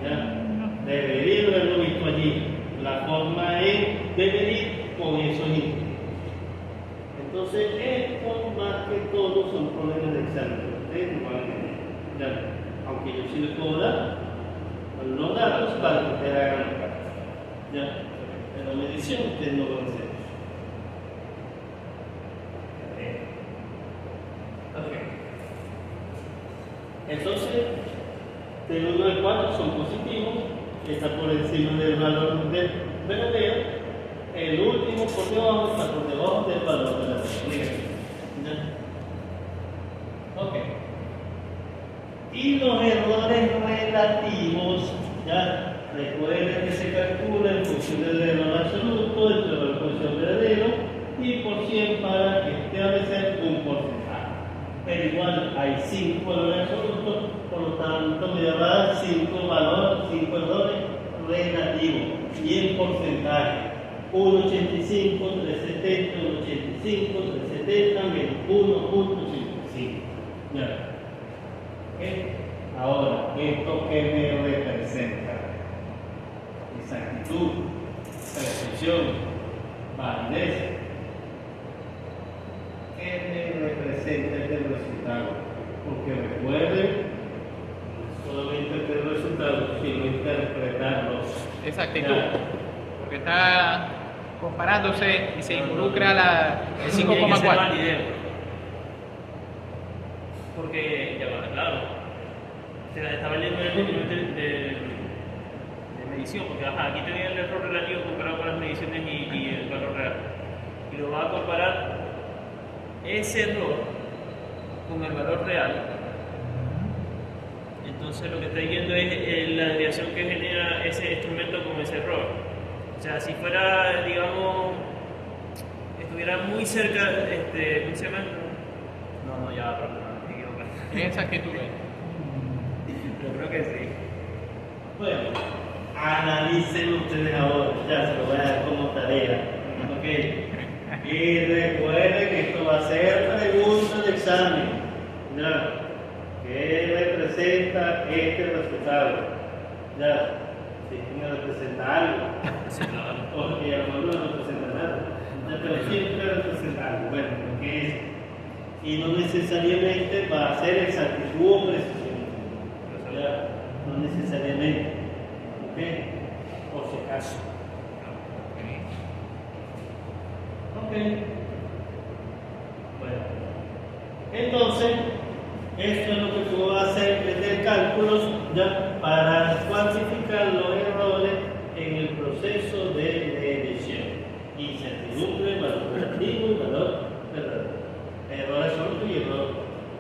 ¿Ya? Deberían haberlo visto allí. La forma es de medir con esos instrumentos. Entonces, esto más que todo son problemas de examen. Ustedes no van a tener. ¿Ya? Aunque yo sí les puedo dar los datos para que ustedes hagan la práctica. ¿Ya? Pero medición ustedes no van a hacer. Entonces, del 1 al 4 son positivos, está por encima del valor del verdadero, el último por debajo está por debajo del valor verdadero. ¿Ya? Ok. Y los errores relativos, ¿ya? Recuerden que se calcula en función del error absoluto, del valor condicional verdadero, y por 100 para que esté un porcentaje. Pero igual hay 5 valores absolutos, por lo tanto me dará 5 errores relativos y en porcentaje 1,85, 3,70, 1,85, 3,70 menos 1,55. ¿Ya? ¿Okay? Ahora, ¿esto qué me representa? Exactitud, precisión, validez. ¿Qué me representa este resultado? Porque recuerden, solamente el resultado, sino interpretarlos. Exactitud. Porque está comparándose y se involucra el 5,4. Porque, ya va, claro, se estaba leyendo el documento de medición, porque aquí tenía el error relativo comparado con las mediciones y el valor real. Y lo va a comparar ese error con el valor real. Entonces lo que está viendo es la desviación que genera ese instrumento con ese error. O sea, si fuera, digamos, estuviera muy cerca, ¿cómo se llama? No, ya va, perdón, me equivoqué. ¿Qué exactitud es? Yo creo que sí. Bueno, analicen ustedes ahora, ya se lo voy a dar como tarea. ¿Ok? Y recuerden que esto va a ser pregunta de examen. ¿Ya? ¿Qué representa este resultado? ¿Ya? Si me representa algo. Porque a lo mejor no representa nada. ¿Ya? Pero siempre representa algo. Bueno, ¿qué es? Y no necesariamente va a ser exactitud o precisión. ¿Ya? No necesariamente. ¿Ok? Por si acaso. Ok. Bueno. Entonces, esto es lo que puedo hacer desde cálculos, ¿ya? para cuantificar los errores en el proceso de medición. Incertidumbre, valor relativo y valor verdadero. Error absoluto y error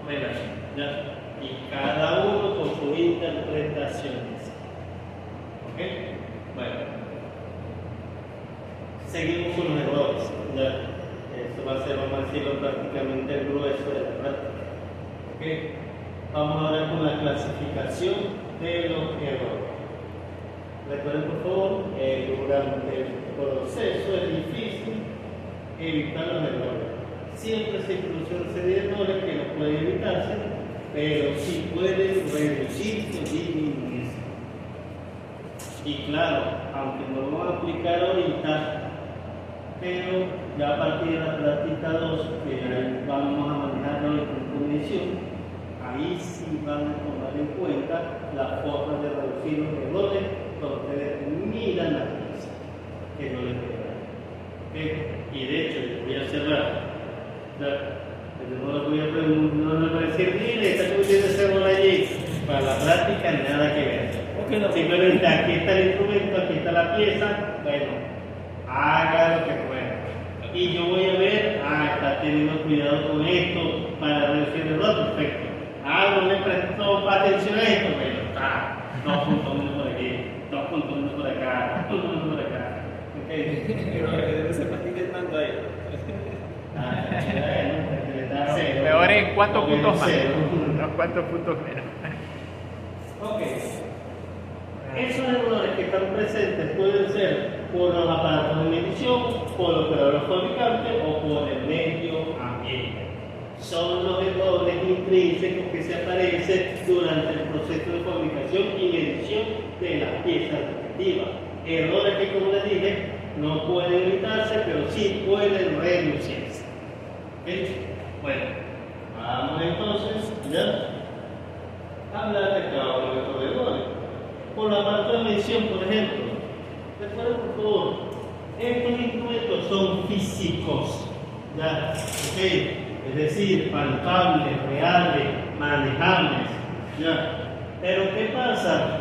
relativo. ¿Ya? Y cada uno con su interpretación. ¿Ok? Bueno. Seguimos con los errores. ¿Ya? Esto va a ser, vamos a decirlo, prácticamente el grueso de la práctica. ¿Ok? Vamos ahora con la clasificación de los errores. Recuerden por favor, durante el proceso es difícil evitar los errores. Siempre se producen una serie de errores que no pueden evitarse, pero sí pueden reducirse o disminuirse. Y claro, aunque no lo vamos a aplicar ahorita, pero ya a partir de la práctica 2, que ahí vamos a manejarlo en condición, ahí sí van a tomar en cuenta la forma de reducir los errores cuando ustedes miran la pieza, que no les quedan. ¿Okay? Y de hecho, les voy a cerrar. No les voy a decir, mire, esta cuestión de cebolla allí. Para la práctica, nada que ver. Simplemente aquí está el instrumento, aquí está la pieza. Bueno, haga lo que pueda. Y yo voy a ver, está teniendo cuidado con esto para reducir el error, perfecto. No le prestó atención a esto, bueno, está. 2 puntos por aquí, 2 puntos por acá, 2 puntos por acá. Pero se practica tanto ahí. Peor en cuántos puntos más. No, cuántos puntos menos. Ok. Esos errores que están presentes pueden ser por los aparatos de medición, por los operadores fabricantes o por el medio ambiente. Son los errores intrínsecos que se aparecen durante el proceso de fabricación y medición de las piezas respectivas. Errores que, como les dije, no pueden evitarse, pero sí pueden reducirse. ¿Okay? Bueno, vamos entonces ya a hablar de cada uno de estos errores. Por la parte de medición, por ejemplo, recuerden por favor, estos instrumentos son físicos, ¿ya? ¿Okay? Es decir, palpables, reales, manejables, ¿ya? Pero ¿qué pasa?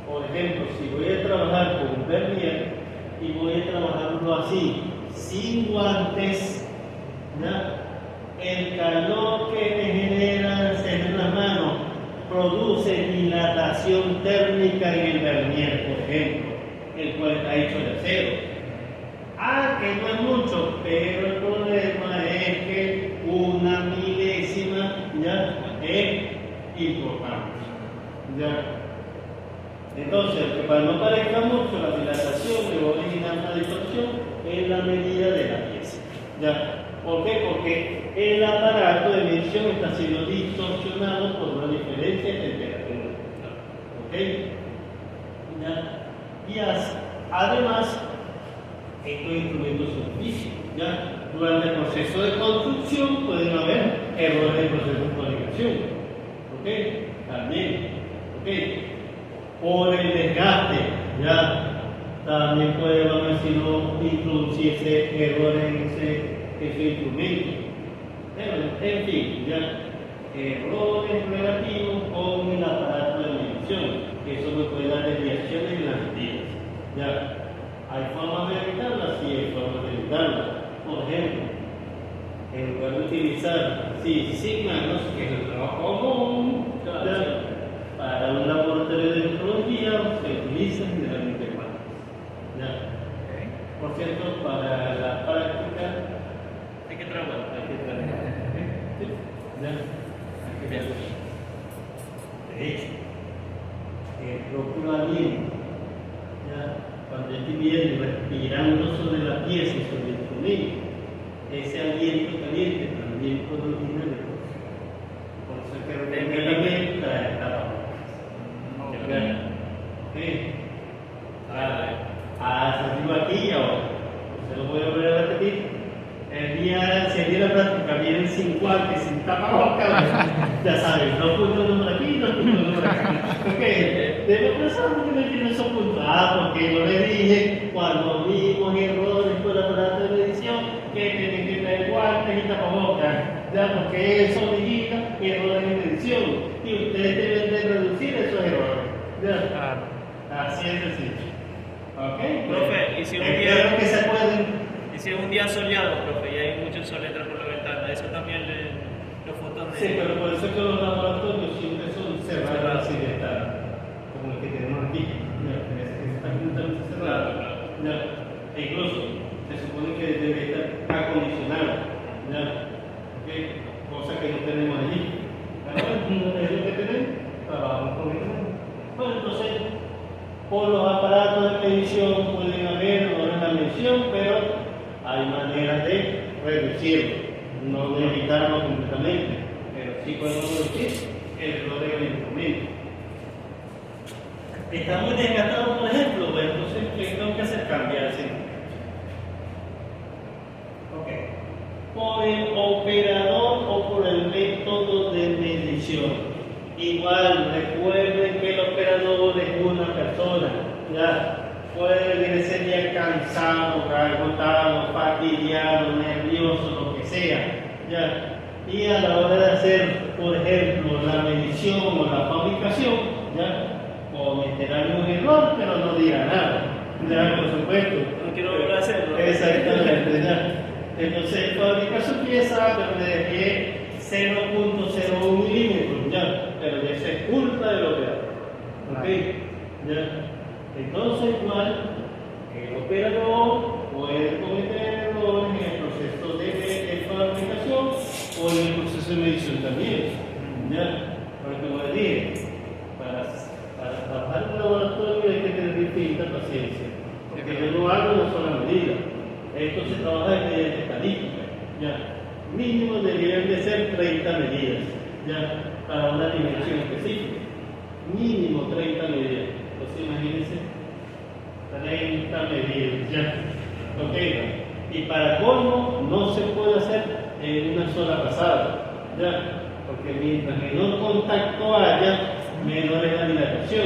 Por ejemplo, si voy a trabajar con un vernier y voy a trabajarlo así, sin guantes, ¿ya? El calor que me genera en las manos produce dilatación térmica en el vernier, por ejemplo, el cual está hecho de acero. Que no es mucho, pero el problema es que una milésima ya es importante. ¿Ya? Entonces, para no parezca mucho, la dilatación me va a originar una distorsión en la medida de la pieza. ¿Ya? ¿Por qué? Porque el aparato de medición está siendo distorsionado por una diferencia de temperatura. ¿Ok? ¿Ya? Y además, estos instrumentos son físicos. ¿Ya? Durante el proceso de construcción pueden haber errores en el proceso de fabricación. ¿Ok? También. ¿Ok? Por el desgaste, ¿ya? También puede, vamos a decirlo, introducirse errores en ese instrumento. Pero, en fin, ¿ya? Errores relativos con el aparato de medición. Eso me puede dar desviaciones en las medidas. ¿Ya? ¿Hay formas de evitarlas? Sí, hay formas de evitarlas. Por ejemplo, en lugar de utilizar sigmanos, que es el trabajo común, ¿ya? Para un laboratorio de metrología se utilizan generalmente guantes. ¿Ya? Okay. Por cierto, para la práctica hay que trabajar. ¿Ya? De hecho, procura bien, ¿ya? Cuando estoy viendo, respirando sobre la pieza y sobre el instrumento, ese aliento caliente también puede originar el proceso. Por eso es que realmente la etapa. Se digo aquí ahora, se lo voy a volver a repetir. Si el día de la práctica vienen sin guantes, sin tapabocas, ya saben, 2 puntos por aquí, 2 puntos por acá. ¿Ok? Debo pensar porque no tiene esos puntos. Porque yo le dije cuando vimos errores con el aparato de medición que tienen que traer guantes y tapabocas, ya porque eso origina errores en medición y ustedes deben de reducir esos errores. Ya. Claro. Así es sencillo. ¿Ok? Profe, y si un día- espero que se pueden. Y si es un día soleado, profe, y hay mucho sol entra por la ventana, eso también los fotones. Sí, pero por eso que los laboratorios siempre son cerrados así de estar, como el que tenemos aquí. Ya, que está completamente cerrado. Ya. E incluso se supone que debe estar acondicionado. Ya. ¿Ok? Cosa que no tenemos allí. Pero bueno, es lo que tenemos, trabajamos con eso. Bueno, entonces, por los aparatos de medición pueden haber o no la medición, pero hay maneras de reducirlo, no de evitarlo completamente, pero sí podemos reducir el error en el instrumento. Está muy desgastado, por ejemplo, pues, entonces, ¿qué tengo que hacer? Cambiar el sentido. Ok. Por el operador o por el método de medición. Igual, recuerden que el operador es una persona, ya puede venir ese día cansado, agotado, fastidiado, nervioso, lo que sea, ya. Y a la hora de hacer, por ejemplo, la medición o la fabricación, ya, cometerá algún error, pero no dirá nada, ya, por supuesto. No quiero volver a hacerlo. Exactamente, ya. Entonces, fabrica su pieza, pero le dejé 0.01 milímetros, ya, pero ya se es culpa del operador. ¿Ok? Ya. Entonces, igual, el operador puede cometer errores en el proceso de fabricación o en el proceso de medición también. Ya, porque como les dije, para trabajar en un laboratorio hay que tener infinita paciencia, porque yo no hago una sola medida. Esto se trabaja mediante estadística. Ya. Mínimo deberían de ser 30 medidas, ya, para una dimensión específica. Mínimo 30 medidas. Entonces imagínense, 30 medidas, ya. Ok. Y para colmo no se puede hacer en una sola pasada, ya. Porque mientras menor contacto haya, menor es la dilatación.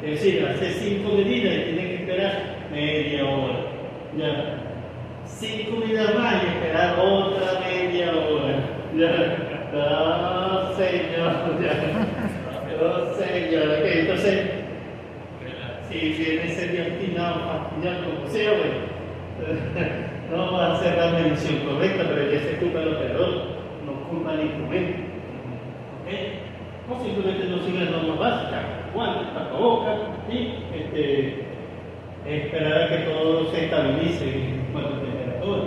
Es decir, hace 5 medidas y tiene que esperar media hora, ya. 5 medidas más y esperar otra media hora. Ya. No, señor. Ya. No, señor. Ok, entonces, si viene ese día obstinado, fastidiado, como sea, bueno, no va a hacer la medición correcta, pero ya se culpa del operador, no culpa del instrumento. ¿Ok? O simplemente no sigue las normas básicas, guantes, tapabocas y esperar a que todo se estabilice en cuanto a temperatura.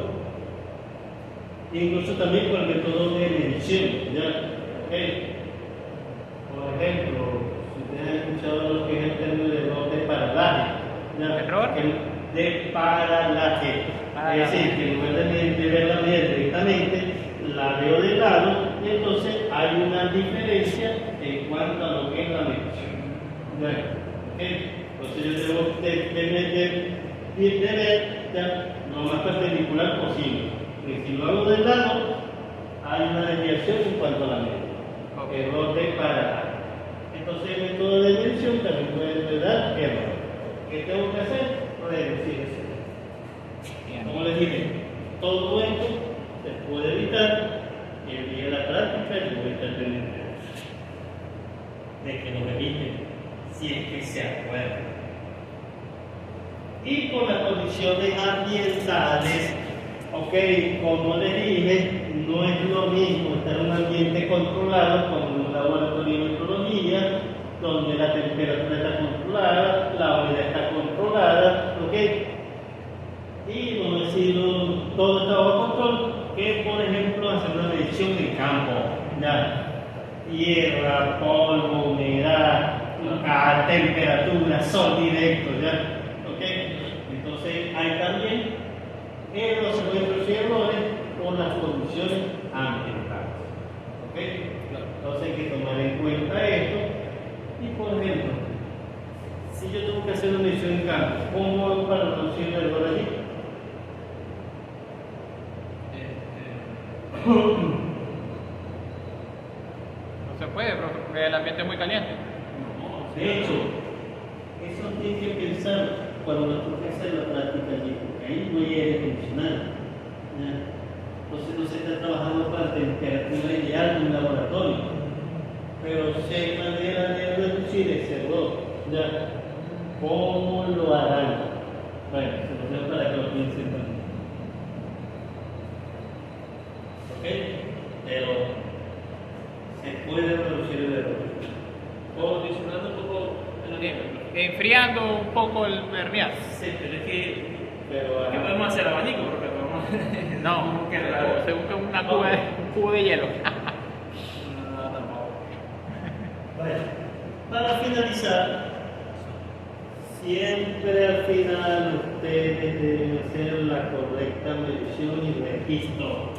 Incluso también con el método de medición, ¿ya? ¿Okay? Por ejemplo, si ustedes han escuchado lo que es el término de error de paralaje, ¿ya? ¿Error? De paralaje. Es decir, que en lugar de ver la medida directamente, la veo de lado y entonces hay una diferencia en cuanto a lo que es la medición. ¿Ya? ¿Okay? Entonces yo debo de ver ya lo más perpendicular posible. Porque si lo hago de lado, hay una desviación en cuanto a la medida. Error de paralaje. Entonces el método de medición también puede dar error. ¿Qué tengo que hacer? Reducir ese error. Como les dije, todo esto se puede evitar y el día de la práctica yo voy a estar pendiente de que lo eviten si es que se acuerdan. Y por las condiciones ambientales, ok, como les dije, no es lo mismo estar en un ambiente controlado como en un laboratorio de metrología, donde la temperatura está controlada, la humedad está controlada, ok. Y vamos a decirlo, todo está bajo control, que por ejemplo hacer una medición en campo, ya, tierra, polvo, humedad, temperatura, sol directo, ya. Entonces hay también errores, se pueden producir errores por las condiciones ambientales. Entonces hay que tomar en cuenta esto. Y por ejemplo, si yo tengo que hacer una medición en campo, ¿cómo hago para reducir el error allí? No se puede, porque el ambiente es muy caliente. De hecho, eso tiene que pensar cuando nos toque hacer la práctica allí, porque ahí no hay aire acondicionado. Entonces no se está trabajando para temperatura ideal en un laboratorio, pero si hay manera de reducir ese error. Ya. ¿Cómo lo harán? Bueno, se lo dejo para que lo piensen también. ¿Ok? Pero se puede reducir el error. Condicionando un poco el nieve. Enfriando un poco el verniaz. Sí, pero es que. Pero ¿Qué podemos hacer? Abanico, porque vamos. No, Qué raro. se busca un cubo de hielo. No, tampoco. bueno, para finalizar, siempre al final ustedes deben hacer la correcta medición y registro.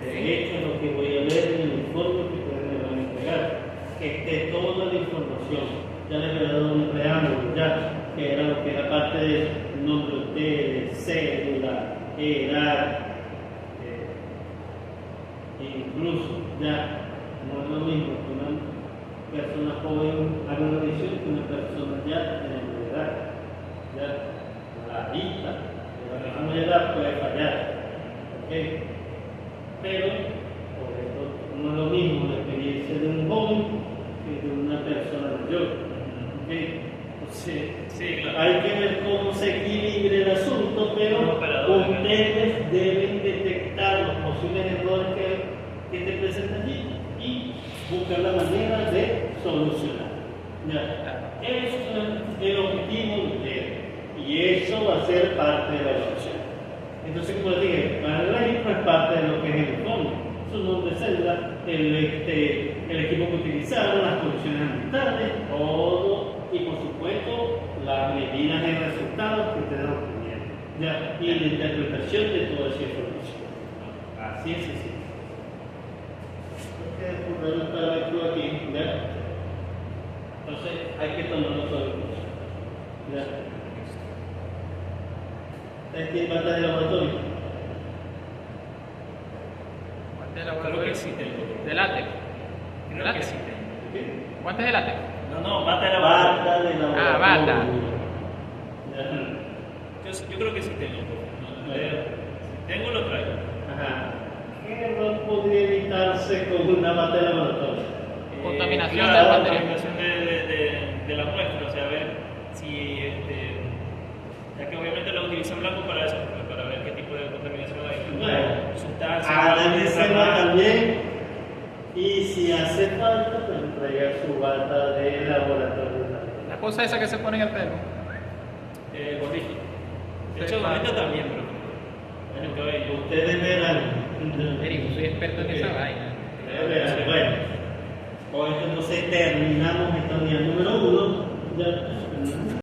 De hecho, lo que voy a ver en el informe que ustedes me van a entregar, que esté toda la información. Ya les había dado un preámbulo, ya, que era lo que era parte del nombre de ustedes, cédula, edad, incluso ya no es lo mismo que una persona joven haga una medición que una persona ya de edad. Ya la vista de la persona de edad puede fallar. ¿Okay? Pero por eso no es lo mismo la experiencia de un joven que de una persona mayor. ¿Okay? Sí, claro. Hay que ver cómo se equilibra el asunto, pero ustedes deben detectar los posibles errores que te presentan allí y buscar la manera de solucionar. Ya. Eso es el objetivo de ustedes y eso va a ser parte de la evaluación. Entonces, como les dije, para el registro es parte de lo que es el informe. Su nombre, cédula, el equipo que utilizaron, las condiciones ambientales, todo, y por supuesto las medidas de resultados que ustedes obtuvieron. Ya, y la interpretación de toda esa información. Así es, así. Porque el problema aquí, ¿ya? Entonces hay que tomarlo todo el curso. ¿Ya? ¿Ustedes tienen falta de laboratorio? Creo que sí tengo. ¿De látex? Creo que sí tengo. ¿Qué? ¿Guantes de látex? No, bata de laboratorio. Bata de laboratorio. Ah, bata. Ya. Yo creo que sí tengo. Si tengo, lo traigo. Ajá. ¿Qué error podría evitarse con una bata de laboratorio? Contaminación Claro, del material. contaminación de la muestra, o sea, a ver si, ya que obviamente lo utilizan blanco para eso, para ver qué tipo de contaminación hay. Bueno, Sustancias. analícela también y si hace falta, pues traiga su bata de laboratorio. La cosa esa que se pone en el pelo. Gorrito. De Sí, hecho, claro. gorrito también, pero en el cabello. Ustedes verán. Eric, soy experto en esa vaina. Ustedes verán. Bueno, con esto entonces terminamos esta unidad número 1. Ya.